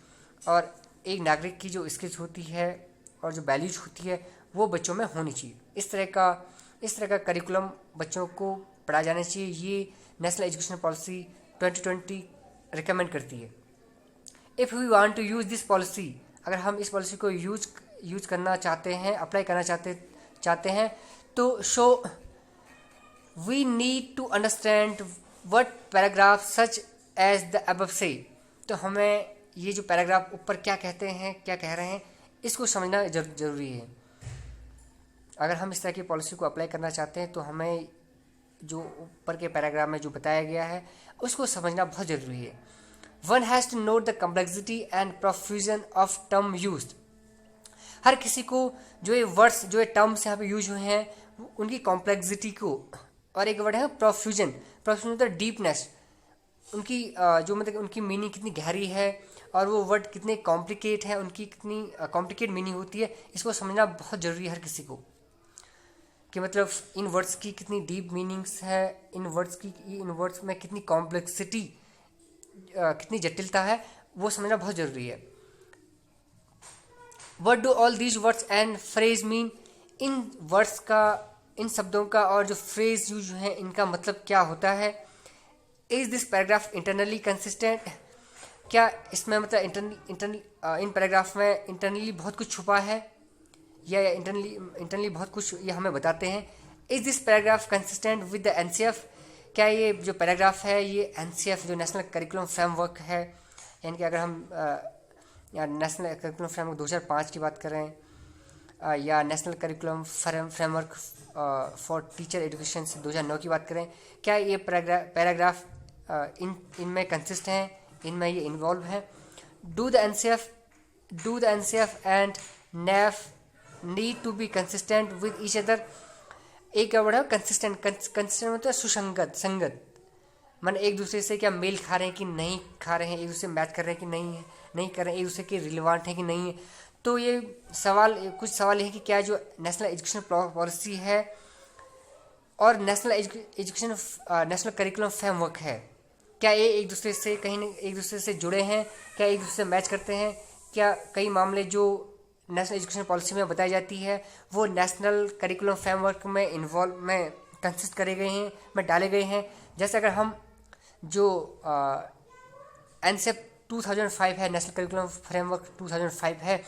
और एक नागरिक की जो स्किल्स होती है और जो वैल्यूज होती है वो बच्चों में होनी चाहिए। इस तरह का करिकुलम बच्चों को पढ़ाया जाना चाहिए। ये नेशनल एजुकेशन पॉलिसी 2020 रिकमेंड करती है। If we want to use this policy, अगर हम इस पॉलिसी को यूज करना चाहते हैं, अप्लाई करना चाहते हैं, तो we need to understand what paragraph such as the above से। तो हमें ये जो पैराग्राफ ऊपर क्या कहते हैं, क्या कह रहे हैं, इसको समझना जरूरी है। अगर हम इस तरह की पॉलिसी को अप्लाई करना चाहते हैं तो हमें जो ऊपर के पैराग्राफ में जो बताया गया है उसको समझना बहुत ज़रूरी है। One has to note the complexity and profusion of term used. हर किसी को जो ये वर्ड्स, जो ये टर्म्स यहाँ पे यूज हुए हैं, उनकी कॉम्प्लेक्सिटी को, और एक वर्ड है प्रोफ्यूजन मतलब डीपनेस, उनकी जो मतलब उनकी मीनिंग कितनी गहरी है और वो वर्ड कितने कॉम्प्लिकेट है, उनकी कितनी कॉम्प्लिकेट मीनिंग होती है, इसको समझना बहुत ज़रूरी है हर किसी को, कि मतलब इन वर्ड्स की कितनी डीप मीनिंग्स है, इन वर्ड्स में कितनी कॉम्प्लेक्सिटी, कितनी जटिलता है, वो समझना बहुत ज़रूरी है। What do all these words and phrase mean. In words का, इन शब्दों का और जो फ्रेज यूज है इनका मतलब क्या होता है। Is this paragraph internally consistent. क्या इसमें मतलब इन पैराग्राफ में इंटरनली बहुत कुछ छुपा है या इंटरनली बहुत कुछ ये हमें बताते हैं। Is this paragraph consistent with the NCF. क्या ये जो पैराग्राफ है ये एनसीएफ जो नेशनल करिकुलम फ्रेमवर्क है, यानी कि अगर हम नेशनल करिकुलम फ्रेमवर्क 2005 की बात करें या national curriculum framework for teacher education से 2009 की बात करें, क्या ये पैराग्राफ इनमें कंसिस्ट हैं, इनमें ये इन्वॉल्व हैं। Do the NCF and NEF need to be consistent with each other. एक वर्ड है कंसिस्टेंट मतलब संगत, मन एक दूसरे से क्या मेल खा रहे हैं कि नहीं खा रहे हैं, एक दूसरे से मैच कर रहे हैं कि नहीं कर रहे हैं, एक दूसरे के रिलेवेंट है कि नहीं है। तो ये कुछ सवाल है कि क्या जो नेशनल एजुकेशन पॉलिसी है और नेशनल करिकुलम फ्रेमवर्क है, क्या ये एक दूसरे से एक दूसरे से जुड़े हैं, क्या एक दूसरे से मैच करते हैं। क्या कई मामले जो नेशनल एजुकेशन पॉलिसी में बताई जाती है वो नेशनल करिकुलम फ्रेमवर्क में कंसिस्ट करे गए हैं, में डाले गए हैं। जैसे अगर हम जो एनसेप 2005 है, नेशनल करिकुलम फ्रेमवर्क 2005 है,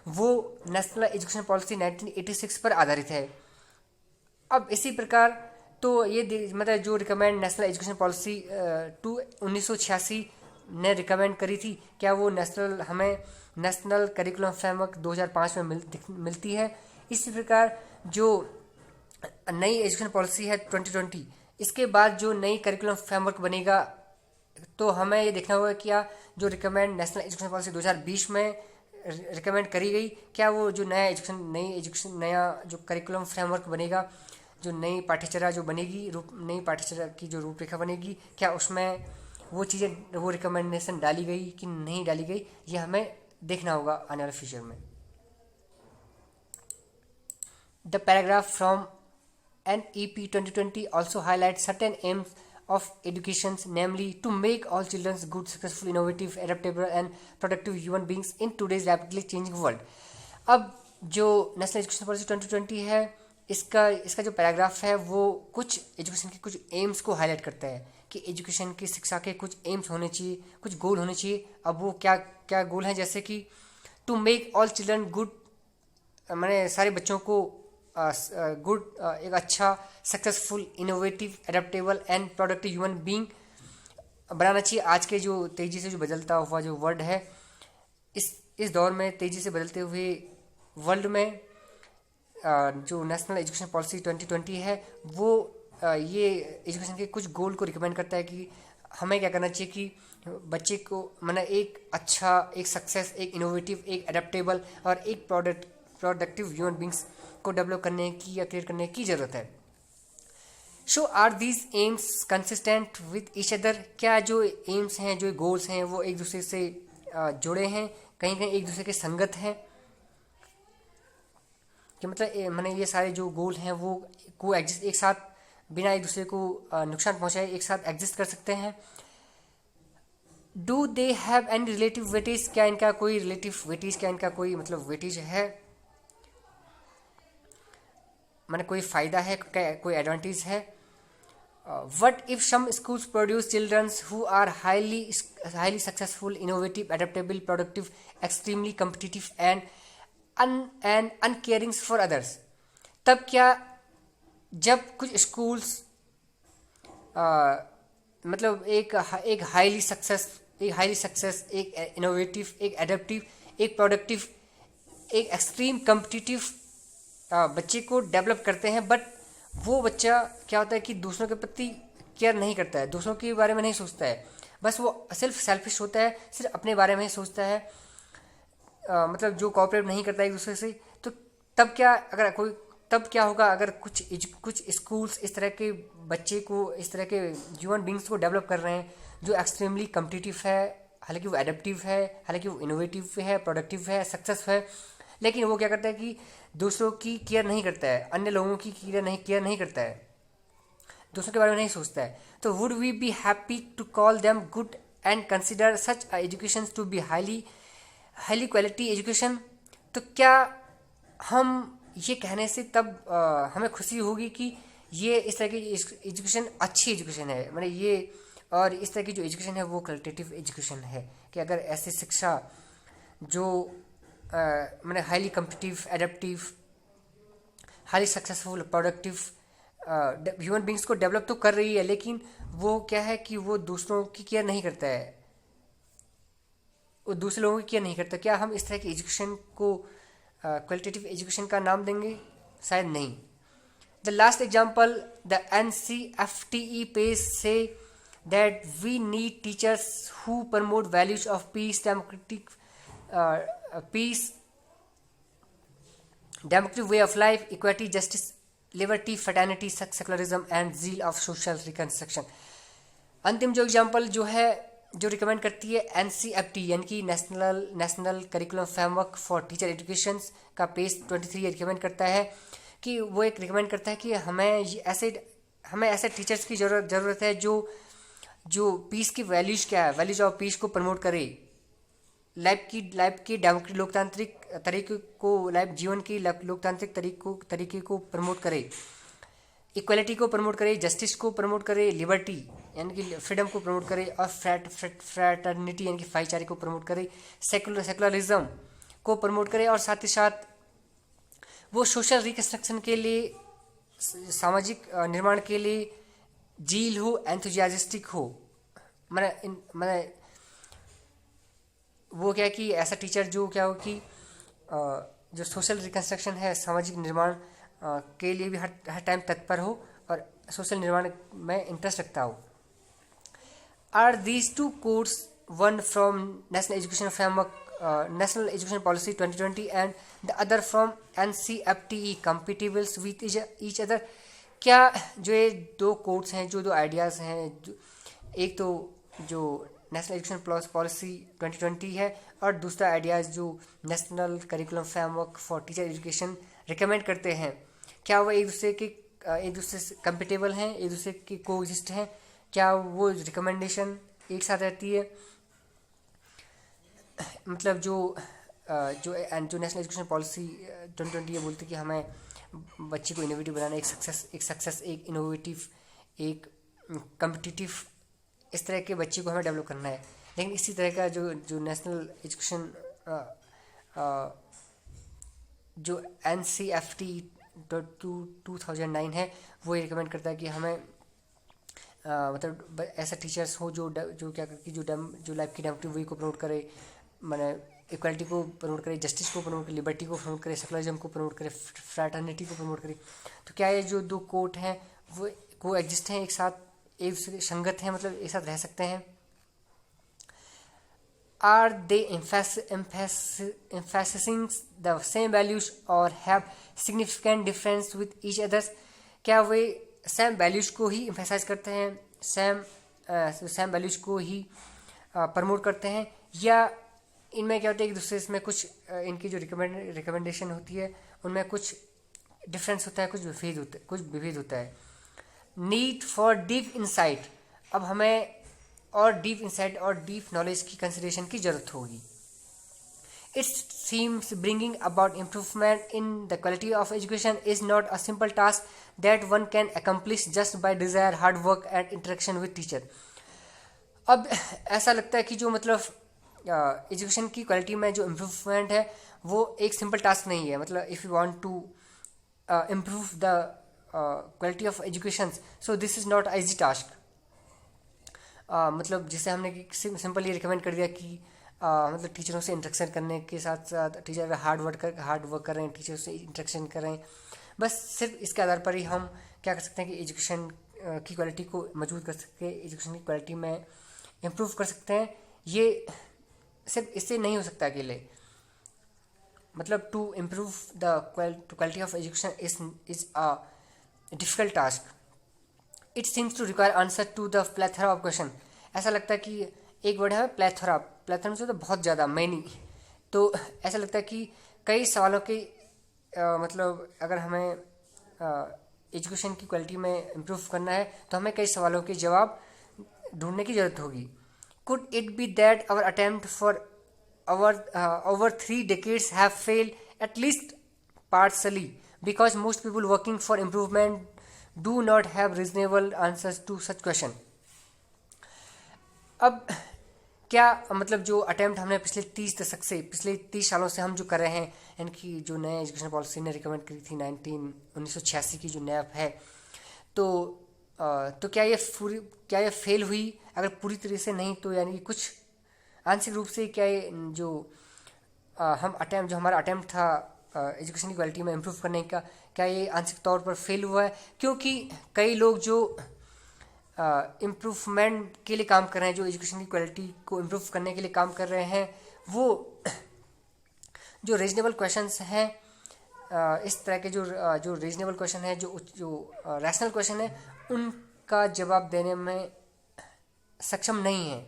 वो नेशनल एजुकेशन पॉलिसी 1986 पर आधारित है। अब इसी प्रकार तो ये मतलब जो रिकमेंड नेशनल एजुकेशन पॉलिसी 1986 ने रिकमेंड करी थी, क्या वो नेशनल करिकुलम फ्रेमवर्क 2005 में मिलती है। इसी प्रकार जो नई एजुकेशन पॉलिसी है 2020, इसके बाद जो नई करिकुलम फ्रेमवर्क बनेगा तो हमें ये देखना होगा क्या जो रिकमेंड नेशनल एजुकेशन पॉलिसी 2020 में रिकमेंड करी गई, क्या वो जो नया जो करिकुलम फ्रेमवर्क बनेगा, जो नई पाठ्यचर्या जो बनेगी, नई पाठ्यचर्या की जो रूपरेखा बनेगी, क्या उसमें वो चीज़ें, वो रिकमेंडेशन डाली गई कि नहीं डाली गई, ये हमें देखना होगा आने वाले फ्यूचर में। The paragraph from NEP 2020 also highlights certain aims of education, namely to make all children good, successful, innovative, adaptable and productive human beings in today's rapidly changing world। अब जो नेशनल एजुकेशन पॉलिसी 2020 है, इसका जो paragraph है वो कुछ education के कुछ एम्स को हाईलाइट करता है कि एजुकेशन की शिक्षा के कुछ एम्स होने चाहिए, कुछ गोल होने चाहिए। अब वो क्या गोल हैं, जैसे कि to make all children good, मैंने सारे बच्चों को गुड, एक अच्छा, successful, innovative, adaptable and productive human being बनाना चाहिए। आज के जो तेज़ी से जो बदलता हुआ जो वर्ल्ड है, इस दौर में तेज़ी से बदलते हुए वर्ल्ड में जो नेशनल एजुकेशन पॉलिसी 2020 है वो ये एजुकेशन के कुछ गोल को रिकमेंड करता है कि हमें क्या करना चाहिए कि बच्चे को एक अच्छा, एक सक्सेस, एक इनोवेटिव, एक एडेप्टेबल और एक प्रोडक्टिव ह्यूमन बींग्स को डेवलप करने की या क्रिएट करने की ज़रूरत है। So are these aims consistent with each other. क्या जो एम्स हैं, जो गोल्स हैं, वो एक दूसरे से जुड़े हैं, कहीं एक दूसरे के संगत हैं। कि मतलब मैंने ये सारे जो गोल हैं वो को एग्जिस्ट एक साथ बिना एक दूसरे को नुकसान पहुंचाए एक साथ एग्जिस्ट कर सकते हैं। Do they have any relative weightage, क्या इनका कोई रिलेटिव वेटेज, क्या इनका कोई मतलब वेटेज है, मैंने कोई फ़ायदा है, कोई एडवांटेज है। What if some schools produce children who are highly successful, innovative, adaptable, productive, extremely competitive, and uncaring for others? तब क्या जब कुछ स्कूल्स मतलब एक हाईली सक्सेस, एक इनोवेटिव, एक एडेप्टिव, एक प्रोडक्टिव, एक एक्सट्रीम कम्पिटिटिव बच्चे को डेवलप करते हैं, बट वो बच्चा क्या होता है कि दूसरों के प्रति केयर नहीं करता है, दूसरों के बारे में नहीं सोचता है, बस वो सिर्फ सेल्फिश होता है, सिर्फ अपने बारे में ही सोचता है, मतलब जो कोऑपरेट नहीं करता है एक दूसरे से। तो तब क्या होगा अगर कुछ स्कूल्स इस तरह के बच्चे को, इस तरह के ह्यूमन बींग्स को डेवलप कर रहे हैं जो एक्सट्रीमली कम्पिटिटिव है, हालांकि वो एडेप्टिव है, हालांकि वो इनोवेटिव है, प्रोडक्टिव है, सक्सेस है, लेकिन वो क्या करता है कि दूसरों की केयर नहीं करता है, अन्य लोगों की केयर नहीं करता है, दूसरों के बारे में नहीं सोचता है। तो would we be happy to call them good and consider such education to be highly quality education? तो क्या हम ये कहने से तब हमें खुशी होगी कि ये इस तरह की एजुकेशन अच्छी एजुकेशन है, मतलब ये और इस तरह की जो एजुकेशन है वो क्वालिटेटिव एजुकेशन है, कि अगर ऐसी शिक्षा जो मैंने highly competitive, adaptive, highly successful, productive human beings को डेवलप तो कर रही है, लेकिन वो क्या है कि वो दूसरों की केयर नहीं करता है, वो दूसरे लोगों की केयर नहीं करता। क्या हम इस तरह की एजुकेशन को क्वालिटेटिव एजुकेशन का नाम देंगे? शायद नहीं। The last example, the NCFTE page से that we need teachers who promote values of peace, democratic way of life, equity, justice, liberty, fraternity, secularism and zeal of social reconstruction। अंतिम जो example जो है जो रिकमेंड करती है NCFT यानी कि national curriculum framework for teacher education का पेज 23 रिकमेंड करता है कि वो एक रिकमेंड करता है कि हमें ऐसे टीचर्स की ज़रूरत है जो पीस की वैल्यूज क्या है, वैल्यूज ऑफ पीस को प्रमोट करे, लाइफ की डेमोक्रेटिक लोकतांत्रिक तरीके को, जीवन की लोकतांत्रिक तरीके को प्रमोट करे, इक्वलिटी को प्रमोट करे, जस्टिस को प्रमोट करे, लिबर्टी यानी कि फ्रीडम को प्रमोट करे, और फ्रैटर्निटी यानी कि भाईचारे को प्रमोट करे, सेकुलरिज्म को प्रमोट करे, और साथ ही साथ वो सोशल रिकंस्ट्रक्शन के लिए, सामाजिक निर्माण के लिए जील हो, एंथुजियास्टिक हो। मैंने वो क्या कि ऐसा टीचर जो क्या हो कि जो सोशल रिकंस्ट्रक्शन है, सामाजिक निर्माण के लिए भी हर टाइम तत्पर हो और सोशल निर्माण में इंटरेस्ट रखता हो। Are these two course one from national education framework, national education policy 2020 and the other from NCFTE compatibles with each other? क्या जो ये दो कोर्स हैं, जो दो आइडियाज़ हैं, एक तो जो नेशनल एजुकेशन पॉलिसी 2020 है और दूसरा आइडियाज़ जो national curriculum framework for teacher education recommend करते हैं, क्या वो एक दूसरे से कंपेटेबल हैं, एक दूसरे के कोएग्जिस्ट हैं? क्या वो रिकमेंडेशन एक साथ रहती है? मतलब जो नेशनल एजुकेशन पॉलिसी 2020 ये बोलती है कि हमें बच्चे को इनोवेटिव बनाना, एक इनोवेटिव, एक कम्पिटिटिव, इस तरह के बच्चे को हमें डेवलप करना है। लेकिन इसी तरह का जो नेशनल एजुकेशन जो NCFT 2009 है वो ये रिकमेंड करता है कि हमें मतलब ऐसा टीचर्स हो जो क्या करके जो लाइफ की डेमोक्रेटिक वे को प्रमोट करे, मैंने इक्वालिटी को प्रमोट करे, जस्टिस को प्रमोट करे, लिबर्टी को प्रमोट करे, सेकुलरिज्म को प्रमोट करे, फ्रैटर्निटी को प्रमोट करे। तो क्या ये जो दो कोट हैं वो को एग्जिस्ट हैं, एक साथ एक दूसरे संगत हैं, मतलब एक साथ रह सकते हैं? Are they emphasizing the same values or have significant difference with each others? क्या वे सेम वैल्यूज को ही एम्फेसाइज करते हैं, सेम वैल्यूज को ही प्रमोट करते हैं, या इनमें क्या होता है कि दूसरे इसमें कुछ इनकी जो रिकमेंडेशन होती है उनमें कुछ डिफरेंस होता है, कुछ विभेद होता है। नीड फॉर डीप इंसाइट, अब हमें और डीप इंसाइट और डीप नॉलेज की कंसिडरेशन की जरूरत होगी। It seems bringing about improvement in the quality of education is not a simple task that one can accomplish just by desire, hard work and interaction with teacher. अब ऐसा लगता है कि जो मतलब एजुकेशन की क्वालिटी में जो इम्प्रूवमेंट है वो एक सिंपल टास्क नहीं है। मतलब if you want to improve the quality of education, so this is not easy task. मतलब जिसे हमने सिंपली रिकमेंड कर दिया कि मतलब टीचरों से इंटरेक्शन करने के साथ साथ टीचर अगर हार्ड वर्क कर रहे हैं, टीचर से इंटरेक्शन कर रहे हैं, बस सिर्फ इसके आधार पर ही हम क्या कर सकते हैं कि एजुकेशन की क्वालिटी को मजबूत कर सकते हैं, एजुकेशन की क्वालिटी में इम्प्रूव कर सकते हैं। ये सिर्फ इससे नहीं हो सकता अकेले। मतलब to improve the quality of education is a difficult task. It seems to require answer to the plethora of question. ऐसा लगता है कि एक वर्ड है प्लेथरा से तो बहुत ज़्यादा, मैनी। तो ऐसा लगता है कि कई सवालों के मतलब अगर हमें एजुकेशन की क्वालिटी में इम्प्रूव करना है तो हमें कई सवालों के जवाब ढूंढने की ज़रूरत होगी। Could it be that our attempt for over 3 decades have failed at least partially because most people working for improvement do not have reasonable answers to such question. अब क्या मतलब जो अटेम्प्ट हमने पिछले 30 सालों से हम जो कर रहे हैं, यानी कि जो नए एजुकेशन पॉलिसी ने रिकमेंड करी थी 1986 की जो नैप है, तो क्या ये फेल हुई? अगर पूरी तरह से नहीं तो यानी कि कुछ आंशिक रूप से क्या ये जो हमारा अटेम्प्ट था एजुकेशन की क्वालिटी में इम्प्रूव करने का, क्या ये आंशिक तौर पर फेल हुआ है? क्योंकि कई लोग जो इम्प्रूवमेंट के लिए काम कर रहे हैं, जो एजुकेशन की क्वालिटी को इम्प्रूव करने के लिए काम कर रहे हैं, वो जो रीजनेबल क्वेश्चंस हैं, इस तरह के जो रीजनेबल क्वेश्चन है, जो रैशनल क्वेश्चन है, उनका जवाब देने में सक्षम नहीं है,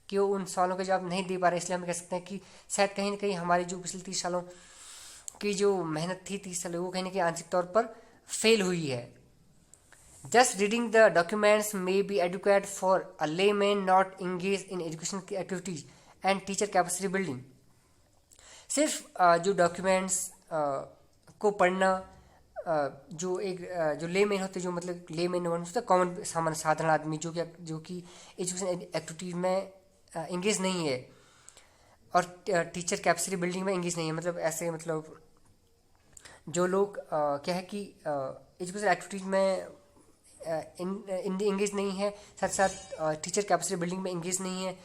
कि वो उन सवालों के जवाब नहीं दे पा रहे। इसलिए हम कह सकते हैं कि शायद कहीं ना कहीं हमारी जो पिछले 30 सालों की जो मेहनत थी 30 साल, वो कहीं ना कहीं आंशिक तौर पर फेल हुई है। Just reading the documents may be adequate for a layman not engaged in education activities and teacher capacity building. सिर्फ जो डॉक्यूमेंट्स को पढ़ना, जो लेमेन होते, जो मतलब लेमेन होता है कॉमन साधारण आदमी जो कि एजुकेशन एक्टिविटीज में इंगेज नहीं है और टीचर कैपेसिटी बिल्डिंग में इंगेज नहीं है। मतलब ऐसे मतलब जो लोग क्या है कि एजुकेशन एक्टिविटीज में इंगेज नहीं है, साथ साथ टीचर कैपेसिटी बिल्डिंग में इंगेज नहीं है,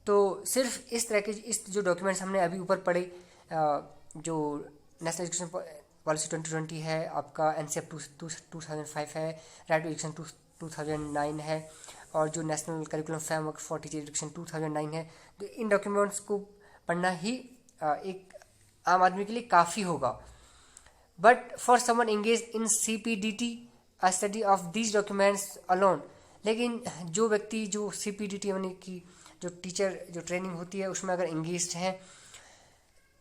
तो सिर्फ इस तरह के जो डॉक्यूमेंट्स हमने अभी ऊपर पढ़े, जो नेशनल एजुकेशन पॉलिसी 2020 है, आपका NCEP 2005 है, राइट टू एजुकेशन 2009 है, और जो national curriculum framework for teacher education 2009 है, तो इन डॉक्यूमेंट्स को पढ़ना ही एक आम आदमी के लिए काफ़ी होगा। But for someone engage in CPDT a study of these documents alone, लेकिन जो व्यक्ति जो CPDT यानी कि जो टीचर जो ट्रेनिंग होती है उसमें अगर इंगेज्ड हैं,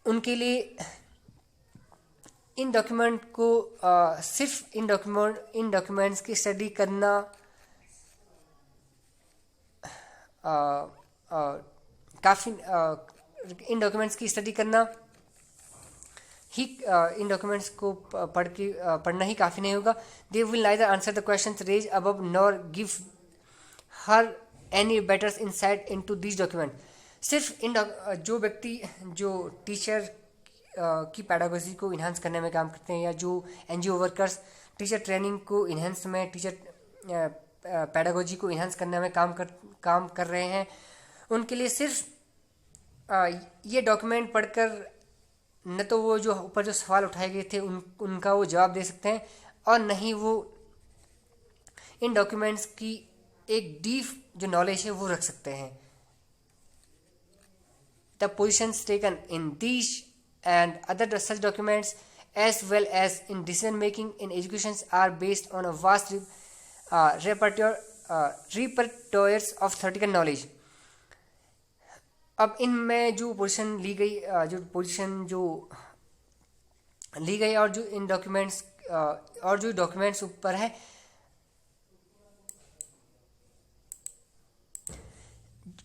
उनके लिए इन डॉक्यूमेंट को सिर्फ इन डॉक्यूमेंट्स की स्टडी करना काफ़ी इन डॉक्यूमेंट्स की स्टडी करना ही इन डॉक्यूमेंट्स को पढ़ना ही काफ़ी नहीं होगा। They will neither answer the questions raise above nor give her any better insight into this document. सिर्फ जो व्यक्ति जो टीचर की पैडागोजी को इन्हांस करने में काम करते हैं, या जो NGO वर्कर्स टीचर ट्रेनिंग को इन्हांस में, टीचर पैडागोजी को इन्हांस करने में काम कर रहे हैं, उनके लिए सिर्फ ये डॉक्यूमेंट पढ़कर न तो वो जो ऊपर जो सवाल उठाए गए थे उनका वो जवाब दे सकते हैं, और न ही वो इन डॉक्यूमेंट्स की एक डीप जो नॉलेज है वो रख सकते हैं। The positions taken in these and other such documents as well as in decision making in education are based on a vast repertoires of theoretical knowledge. अब इनमें जो पोजीशन ली गई और जो इन डॉक्यूमेंट्स और जो डॉक्यूमेंट्स ऊपर है,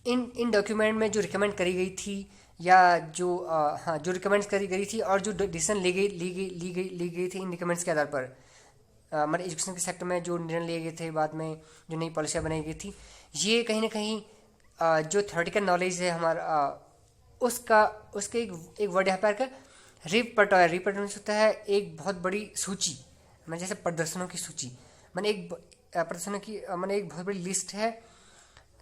इन डॉक्यूमेंट में जो रिकमेंड करी गई थी, या जो हाँ जो रिकमेंड करी गई थी और जो डिसीजन ली गई थी, इन रिकमेंड्स के आधार पर हमारे एजुकेशन के सेक्टर में जो निर्णय लिए गए थे, बाद में जो नई पॉलिसियाँ बनाई गई थी, ये कहीं ना कहीं जो थ्योरेटिकल नॉलेज है हमारा, उसके एक वर्ड यहाँ पर रिपर्टोरी होता है एक बहुत बड़ी सूची, मैंने जैसे प्रदर्शनों की सूची, मैंने एक प्रदर्शनों की मैंने एक बहुत बड़ी लिस्ट है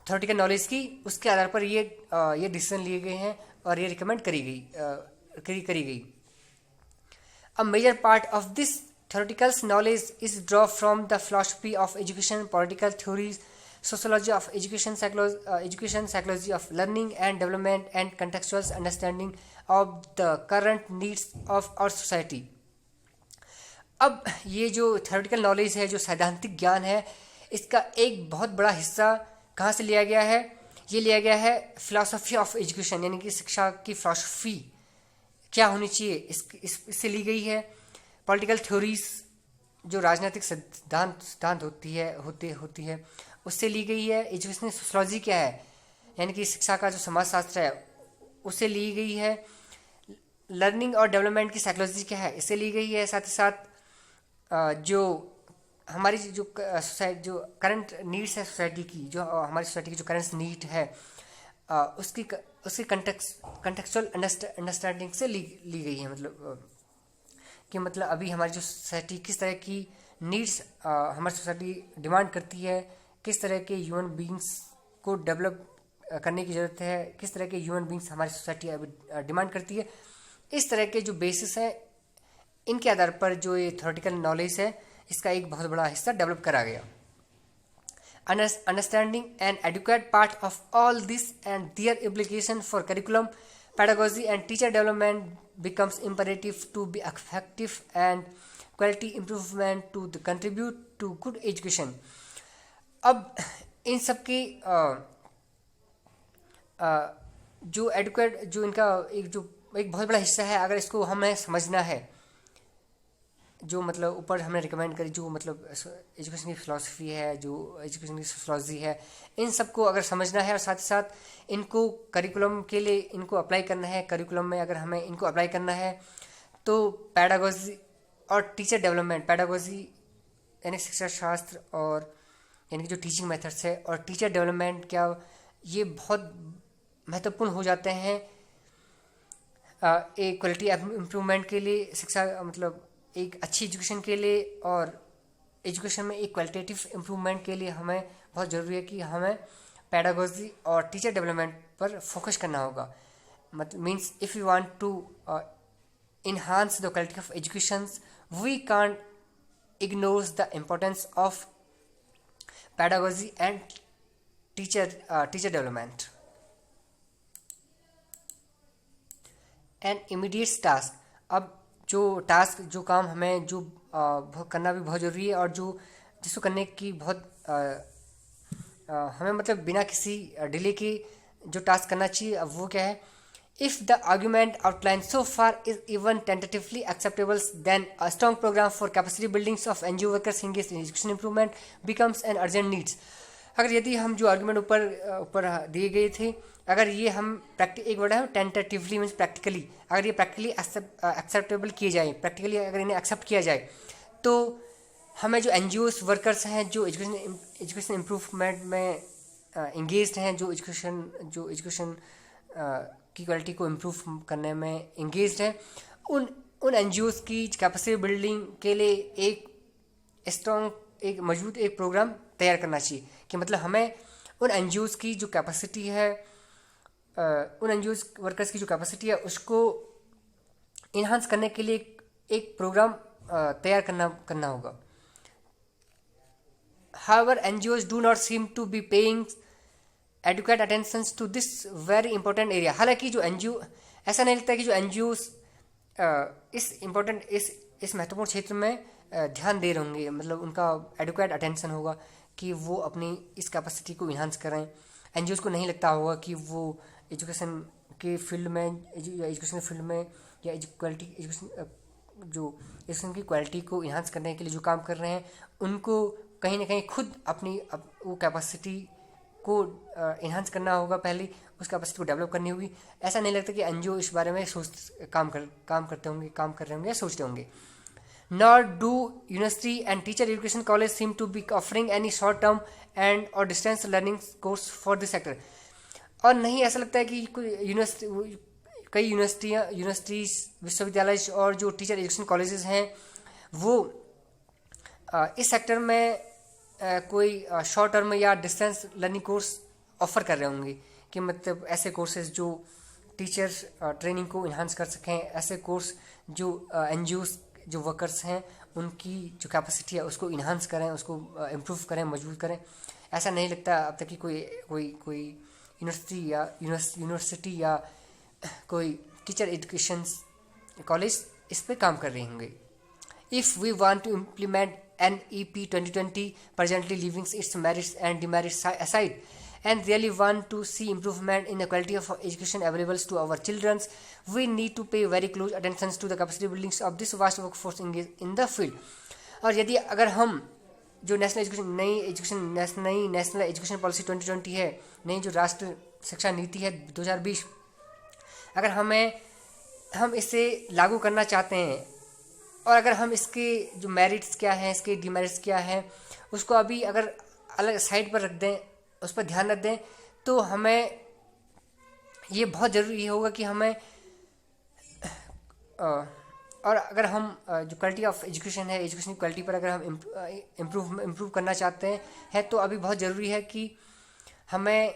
थ्योरेटिकल नॉलेज की, उसके आधार पर ये डिसीजन लिए गए हैं और ये रिकमेंड करी गई। A major part of this theoretical knowledge is drawn from the philosophy of education, political theories, sociology of education, psychology of learning and development, and contextual understanding of the current needs of our society. अब ये जो theoretical knowledge है, जो सैद्धांतिक ज्ञान है, इसका एक बहुत बड़ा हिस्सा कहाँ से लिया गया है? ये लिया गया है फिलॉसफी ऑफ एजुकेशन, यानी कि शिक्षा की फिलॉसफी क्या होनी चाहिए, इससे ली गई है। पॉलिटिकल थ्योरीज, जो राजनीतिक सिद्धांत होती है, उससे ली गई है। एजुकेशनल सोशोलॉजी क्या है, यानी कि शिक्षा का जो समाजशास्त्र है, उससे ली गई है। लर्निंग और डेवलपमेंट की साइकोलॉजी क्या है, इससे ली गई है। साथ ही साथ जो हमारी जो करंट नीड्स है सोसाइटी की, जो हमारी सोसाइटी की जो करंट नीड है, उसकी कंटेक्चुअल अंडरस्टैंडिंग से ली गई है। मतलब अभी हमारी जो सोसाइटी किस तरह की नीड्स हमारी सोसाइटी डिमांड करती है, किस तरह के ह्यूमन बींग्स को डेवलप करने की ज़रूरत है, किस तरह के ह्यूमन बींग्स हमारी सोसाइटी अभी डिमांड करती है, इस तरह के जो बेसिस है, इनके आधार पर जो ये थ्योरेटिकल नॉलेज है, इसका एक बहुत बड़ा हिस्सा डेवलप करा गया। Understanding an adequate part of all this and their implication for curriculum, pedagogy and teacher development becomes imperative to be effective and quality improvement to the contribute to good education. अब इन सब की जो educate, जो इनका एक बहुत बड़ा हिस्सा है, अगर इसको हमें समझना है, जो मतलब ऊपर हमने रिकमेंड करी, जो मतलब एजुकेशन की फ़िलासफ़ी है, जो एजुकेशन की सोशोलॉजी है, इन सबको अगर समझना है और साथ ही साथ इनको करिकुलम के लिए इनको अप्लाई करना है, करिकुलम में अगर हमें इनको अप्लाई करना है, तो पैडागोजी और टीचर डेवलपमेंट, पैडागोजी यानी शिक्षा शास्त्र, और यानी कि जो टीचिंग मेथड्स है, और टीचर डेवलपमेंट क्या, ये बहुत महत्वपूर्ण हो जाते हैं एक क्वालिटी इम्प्रूवमेंट के लिए, शिक्षा मतलब एक अच्छी एजुकेशन के लिए, और एजुकेशन में एक क्वालिटेटिव इम्प्रूवमेंट के लिए हमें बहुत ज़रूरी है कि हमें पैडागोजी और टीचर डेवलपमेंट पर फोकस करना होगा। मतलब means if you want to enhance the quality of education, we can't ignore the importance of pedagogy and teacher development. An immediate task, अब जो टास्क, जो काम हमें जो करना भी बहुत ज़रूरी है, और जिसको करने की बहुत हमें मतलब बिना किसी डिले के जो टास्क करना चाहिए, अब वो क्या है? If the argument outlined so far is even tentatively acceptable, then a strong program for capacity buildings of NGO workers engaged in education improvement becomes an urgent needs. अगर यदि हम जो आर्गूमेंट ऊपर दिए गए थे, अगर ये हम एक वर्ड है टेंटेटिवली, मीन्स प्रैक्टिकली, अगर ये प्रैक्टिकली एक्सेप्टेबल किए जाए, प्रैक्टिकली अगर इन्हें एक्सेप्ट किया जाए, तो हमें जो NGOs वर्कर्स हैं, जो एजुकेशन इम्प्रूवमेंट में इंगेज्ड हैं, जो एजुकेशन की क्वालिटी को इम्प्रूव करने में इंगेज्ड है, उन NGOs की कैपेसिटी बिल्डिंग के लिए एक स्ट्रॉन्ग, एक मजबूत एक प्रोग्राम तैयार करना चाहिए। कि मतलब हमें उन NGOs की जो कैपेसिटी है, उन NGOs वर्कर्स की जो कैपेसिटी है, उसको इन्हांस करने के लिए एक प्रोग्राम तैयार करना होगा। However, NGOs do not seem to be paying adequate attention to this very important area. हालांकि जो NGO, ऐसा नहीं लगता कि जो NGOs इस महत्वपूर्ण क्षेत्र में ध्यान दे रहे होंगे, मतलब उनका एडुकेट अटेंशन होगा कि वो अपनी इस कैपेसिटी को इन्हांस करें। NGOs को नहीं लगता होगा कि वो एजुकेशन के फील्ड में, या एजुकेशन फील्ड में, या क्वालिटी एजुकेशन जो एजुकेशन की क्वालिटी को इन्हांस करने के लिए जो काम कर रहे हैं, उनको कहीं ना कहीं खुद अपनी वो कैपेसिटी को इन्हांस करना होगा, पहले उस कैपेसिटी को डेवलप करनी होगी। ऐसा नहीं लगता कि एनजीओ इस बारे में काम कर रहे होंगे या सोचते होंगे। Nor do university and teacher education college seem to be offering any short term and or distance learning course for this sector। और नहीं ऐसा लगता है कि कई यूनिवर्सिटीज, विश्वविद्यालय और जो टीचर एजुकेशन कॉलेजेस हैं वो इस सेक्टर में कोई शॉर्ट टर्म या डिस्टेंस लर्निंग कोर्स ऑफर कर रहे होंगे, कि मतलब ऐसे कोर्सेज जो टीचर्स ट्रेनिंग को इन्हांस कर सकें, ऐसे कोर्स जो एनजीओस जो वर्कर्स हैं उनकी जो कैपेसिटी है उसको इन्हांस करें, उसको इम्प्रूव करें, मजबूत करें। ऐसा नहीं लगता अब तक कि कोई यूनिवर्सिटी या कोई टीचर एजुकेशन कॉलेज इस पे काम कर रहे होंगे। If we want to implement NEP 2020 presently leaving its merits and demerits aside and really want to see improvement in the quality of education available to our children, we need to pay very close attention to the capacity building of this vast workforce engaged in the field। और यदि अगर हम जो नई national education policy 2020 है, नई जो राष्ट्रीय शिक्षा नीति है 2020, अगर हम इसे लागू करना चाहते हैं और अगर हम इसके जो मेरिट्स क्या हैं, इसके डिमेरिट्स क्या हैं, उसको अभी अगर अलग साइड पर रख दें, उस पर ध्यान रख दें, तो हमें ये बहुत ज़रूरी होगा कि हमें और अगर हम जो क्वालिटी ऑफ एजुकेशन है, एजुकेशन की क्वालिटी पर अगर हम इम्प्रूव करना चाहते हैं तो अभी बहुत ज़रूरी है कि हमें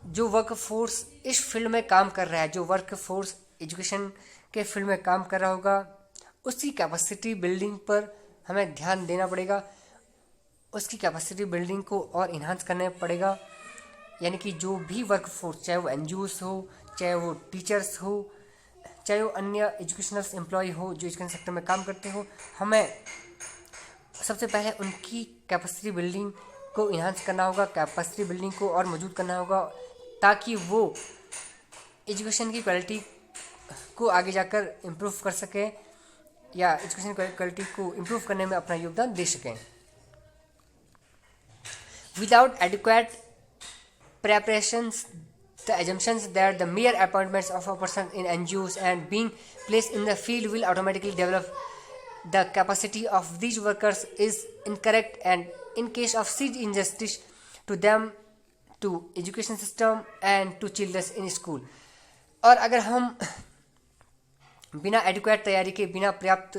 जो वर्क फोर्स इस फील्ड में काम कर रहा है, जो वर्क फोर्स एजुकेशन के फील्ड में काम कर रहा होगा, उसकी कैपेसिटी बिल्डिंग पर हमें ध्यान देना पड़ेगा। उसकी कैपेसिटी बिल्डिंग को और इन्हांस करना पड़ेगा। यानी कि जो भी वर्क फोर्स, चाहे वो एनजीओस हो, चाहे वो टीचर्स हो, चाहे वो अन्य एजुकेशनल एम्प्लॉय हो जो एजुकेशन सेक्टर में काम करते हो, हमें सबसे पहले उनकी कैपेसिटी बिल्डिंग को इन्हांस करना होगा, कैपेसिटी बिल्डिंग को और मजबूत करना होगा, ताकि वो एजुकेशन की क्वालिटी को आगे जाकर इम्प्रूव कर सकें या एजुकेशन क्वालिटी को इम्प्रूव करने में अपना योगदान दे सकें। Without adequate preparations, the assumptions that the mere appointments of a person in NGOs and being placed in the field will automatically develop the capacity of these workers is incorrect, and in case of such injustice to them, to education system and to children in school। और अगर हम बिना adequate तैयारी के, बिना पर्याप्त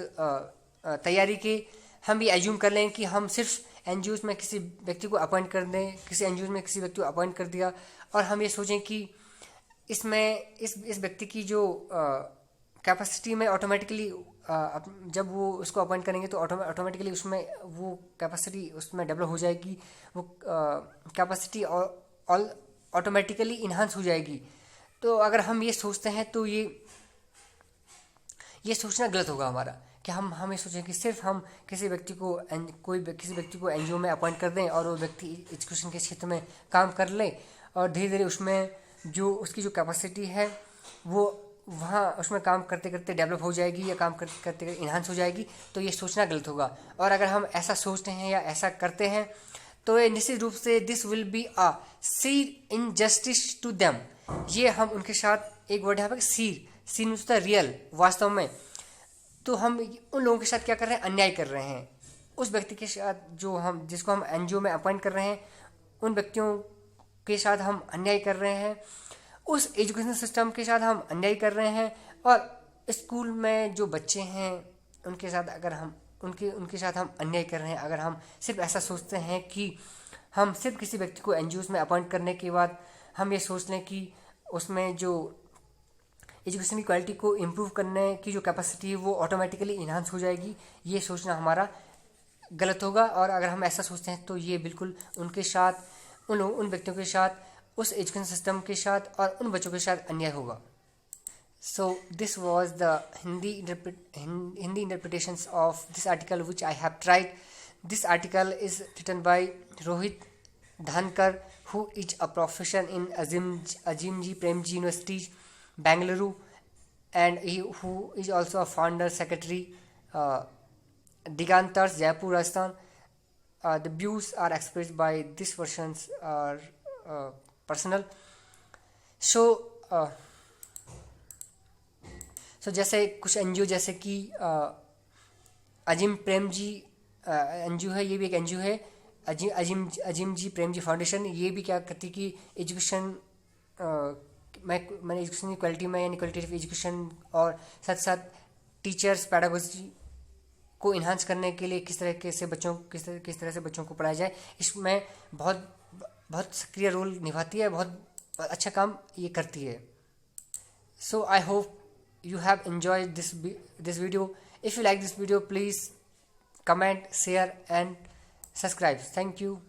तैयारी के हम ये एज्यूम कर लें कि हम सिर्फ एनजीओस में किसी व्यक्ति को अपॉइंट कर दें, किसी एनजीओस में किसी व्यक्ति को अपॉइंट कर दिया, और हम ये सोचें कि इसमें इस व्यक्ति की जो कैपेसिटी में ऑटोमेटिकली जब वो उसको अपॉइंट करेंगे तो ऑटोमेटिकली उसमें वो कैपेसिटी उसमें डेवलप हो जाएगी, वो कैपेसिटी ऑटोमेटिकली इन्हांस हो जाएगी। तो अगर हम ये सोचते हैं तो ये सोचना गलत होगा हमारा, कि हम ये सोचें कि सिर्फ हम किसी व्यक्ति को एनजीओ में अपॉइंट कर दें और वो व्यक्ति एजुकेशन के क्षेत्र में काम कर ले और धीरे धीरे उसमें जो उसकी जो कैपेसिटी है वो वहाँ उसमें काम करते करते डेवलप हो जाएगी या काम करते करते इन्हांस हो जाएगी। तो ये सोचना गलत होगा। और अगर हम ऐसा सोचते हैं या ऐसा करते हैं तो ये निश्चित रूप से this will be a sheer injustice to them. ये हम उनके साथ एक वर्ड यहाँ पर सीर होता है रियल, वास्तव में। तो हम उन लोगों के साथ क्या कर रहे हैं, अन्याय कर रहे हैं। उस व्यक्ति के साथ जिसको हम एनजीओ में अपॉइंट कर रहे हैं, उन व्यक्तियों के साथ हम अन्याय कर रहे हैं, उस एजुकेशन सिस्टम के साथ हम अन्याय कर रहे हैं। और स्कूल में जो बच्चे हैं उनके साथ अगर हम उनके साथ हम अन्याय कर रहे हैं, अगर हम सिर्फ ऐसा सोचते हैं कि हम सिर्फ किसी व्यक्ति को एनजीओस में अपॉइंट करने के बाद हम ये सोच लें कि उसमें जो एजुकेशन की क्वालिटी को इम्प्रूव करने की जो कैपेसिटी है वो ऑटोमेटिकली इन्हांस हो जाएगी, ये सोचना हमारा गलत होगा। और अगर हम ऐसा सोचते हैं तो ये बिल्कुल उनके साथ, उन व्यक्तियों के साथ, उस एजुकेशन सिस्टम के साथ और उन बच्चों के साथ अन्याय होगा। So this was the Hindi interpretations of this article which I have tried. This article is written by Rohit Dhankar, who is a professor in Azimji Premji University, Bangalore, and who is also a founder secretary, Digantars, Jaipur, Rajasthan. The views are expressed by these persons are personal. So सो जैसे कुछ NGO जैसे कि अजीम Prem ji NGO है, ये भी एक NGO है, अजीम जी Prem ji foundation. ये भी क्या करती कि एजुकेशन मैंने एजुकेशन की क्वालिटी में यानी क्वालिटेटिव एजुकेशन और साथ साथ टीचर्स पैडागोजी को इन्हांस करने के लिए किस तरह से बच्चों को पढ़ाया जाए, इसमें बहुत बहुत सक्रिय रोल निभाती है, बहुत अच्छा काम ये करती है। So I hope you have enjoyed this video. If you like this video, please comment, share and subscribe. Thank you.